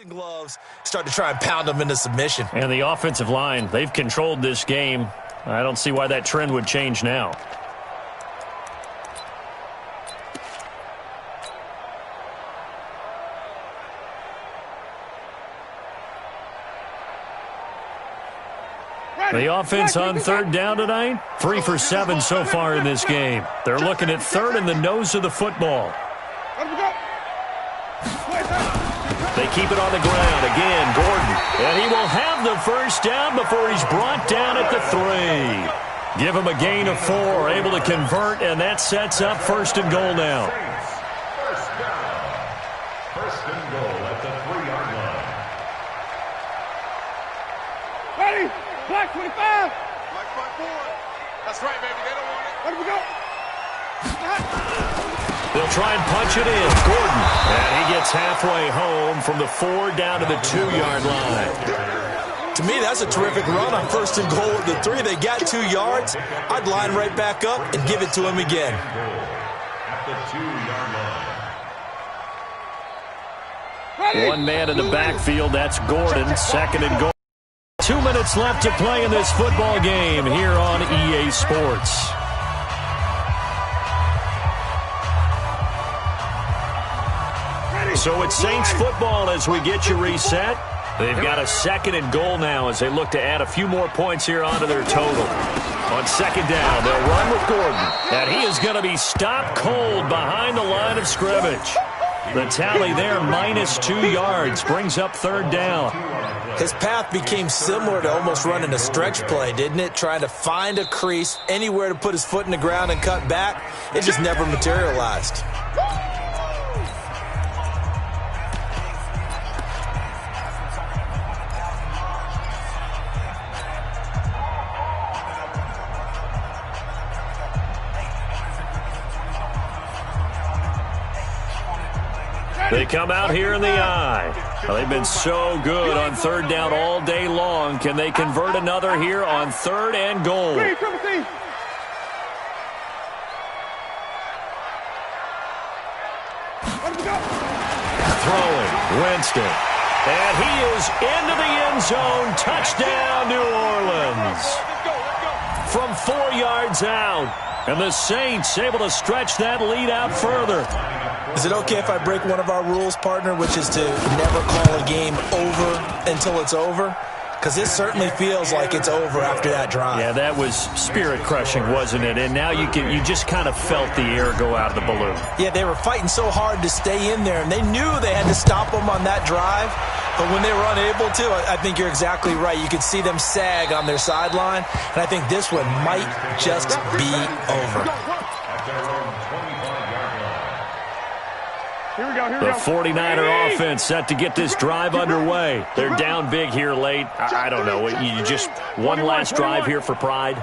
Gloves, start to try and pound them into submission. And the offensive line, they've controlled this game. I don't see why that trend would change now. The offense on third down tonight, 3 for 7 so far in this game. They're looking at third in the nose of the football. They keep it on the ground. Again, Gordon. And he will have the first down before he's brought down at the 3. Give him a gain of 4. Able to convert, and that sets up first and goal now. First down. First and goal at the 3-yard line. Ready? Black 25. Black 5-4. That's right, baby. They don't want it. Let we go. They'll try and punch it in. Gordon. And he gets halfway home from the 4 down to the 2-yard line. To me, that's a terrific run on first and goal at the 3. They got 2 yards. I'd line right back up and give it to him again. At the 2-yard line. One man in the backfield. That's Gordon. Second and goal. 2 minutes left to play in this football game here on EA Sports. So it's Saints football as we get you reset. They've got a second and goal now as they look to add a few more points here onto their total. On second down, they'll run with Gordon. And he is going to be stopped cold behind the line of scrimmage. The tally there, minus 2 yards, brings up third down. His path became similar to almost running a stretch play, didn't it? Trying to find a crease, anywhere to put his foot in the ground and cut back. It just never materialized. They come out here in the eye. Well, they've been so good on third down all day long. Can they convert another here on third and goal? Throwing, Winston. And he is into the end zone. Touchdown, New Orleans. From 4 yards out. And the Saints able to stretch that lead out further. Is it okay if I break one of our rules, partner, which is to never call a game over until it's over? Because this certainly feels like it's over after that drive. Yeah, that was spirit-crushing, wasn't it? And now you just kind of felt the air go out of the balloon. Yeah, they were fighting so hard to stay in there, and they knew they had to stop them on that drive. But when they were unable to, I think you're exactly right. You could see them sag on their sideline, and I think this one might just be over. The 49er offense set to get this drive underway. They're down big here late. I don't know. You just one last drive here for pride?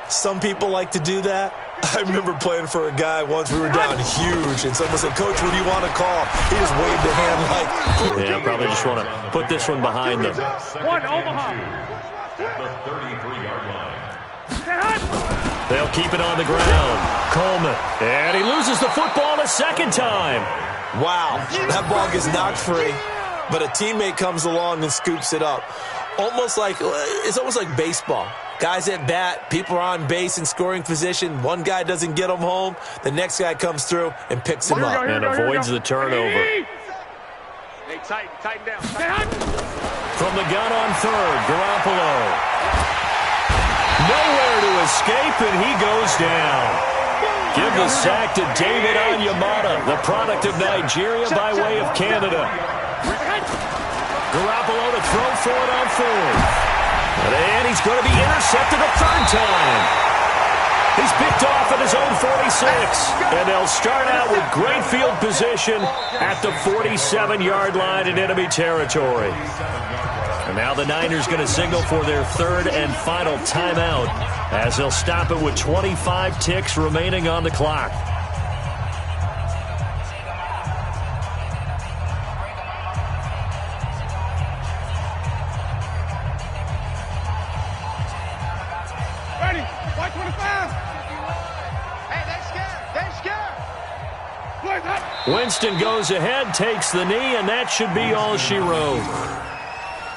Some people like to do that. I remember playing for a guy once. We were down huge, and someone said, "Coach, what do you want to call?" He just waved a hand like... Yeah, probably just want to put this one behind them. One, Omaha. At the 33-yard line. They'll keep it on the ground. Coleman. And he loses the football a second time. Wow, that ball gets knocked free, but a teammate comes along and scoops it up. It's almost like baseball. Guys at bat, people are on base in scoring position. One guy doesn't get them home. The next guy comes through and picks him up. And avoids the turnover. Hey, tighten down. From the gun on third, Garoppolo. Nowhere to escape, and he goes down. Give the sack to David Onyemata, the product of Nigeria by way of Canada. Garoppolo to throw for it on fourth. And he's going to be intercepted a third time. He's picked off at his own 46. And they'll start out with great field position at the 47-yard line in enemy territory. And now the Niners going to signal for their third and final timeout as they'll stop it with 25 ticks remaining on the clock. Ready, white 25. Hey, they're scared. Winston goes ahead, takes the knee, and that should be all she wrote.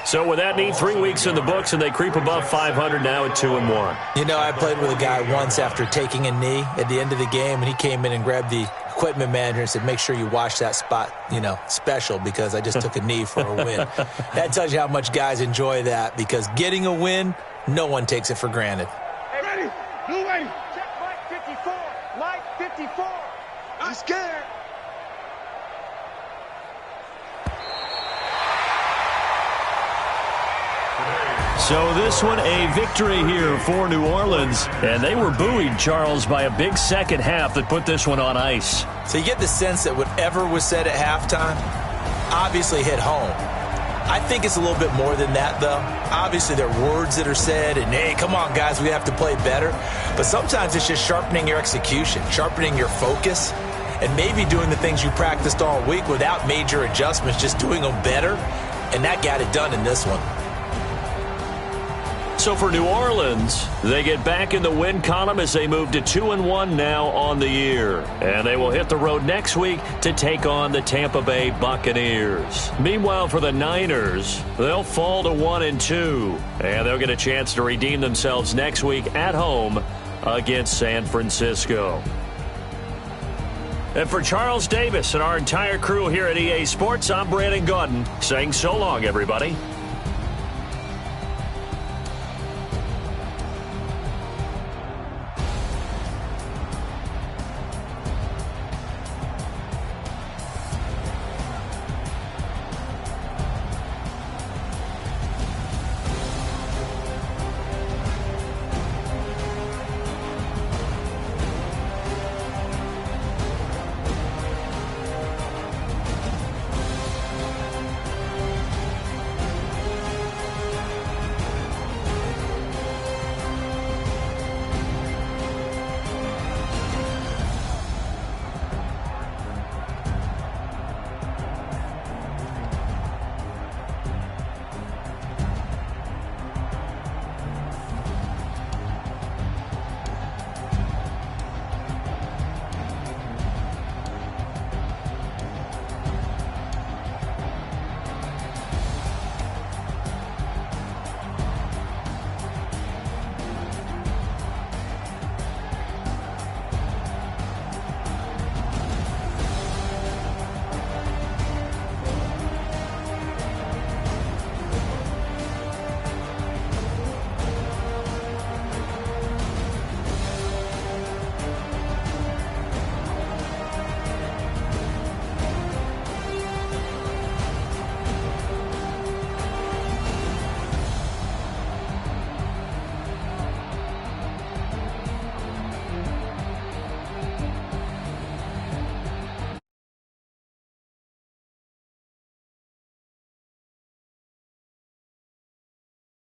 So with that knee, 3 weeks in the books, and they creep above 500 now at 2-1. You know, I played with a guy once after taking a knee at the end of the game, and he came in and grabbed the equipment manager and said, make sure you wash that spot, you know, special, because I just took a knee for a win. That tells you how much guys enjoy that, because getting a win, no one takes it for granted. Hey, ready, blue ready. Check Mike 54, Mike 54. I'm scared. So this one, a victory here for New Orleans. And they were buoyed, Charles, by a big second half that put this one on ice. So you get the sense that whatever was said at halftime obviously hit home. I think it's a little bit more than that, though. Obviously, there are words that are said, and, hey, come on, guys, we have to play better. But sometimes it's just sharpening your execution, sharpening your focus, and maybe doing the things you practiced all week without major adjustments, just doing them better. And that got it done in this one. So for New Orleans, they get back in the win column as they move to 2-1 now on the year. And they will hit the road next week to take on the Tampa Bay Buccaneers. Meanwhile, for the Niners, they'll fall to 1-2. And they'll get a chance to redeem themselves next week at home against San Francisco. And for Charles Davis and our entire crew here at EA Sports, I'm Brandon Gaudin saying so long, everybody.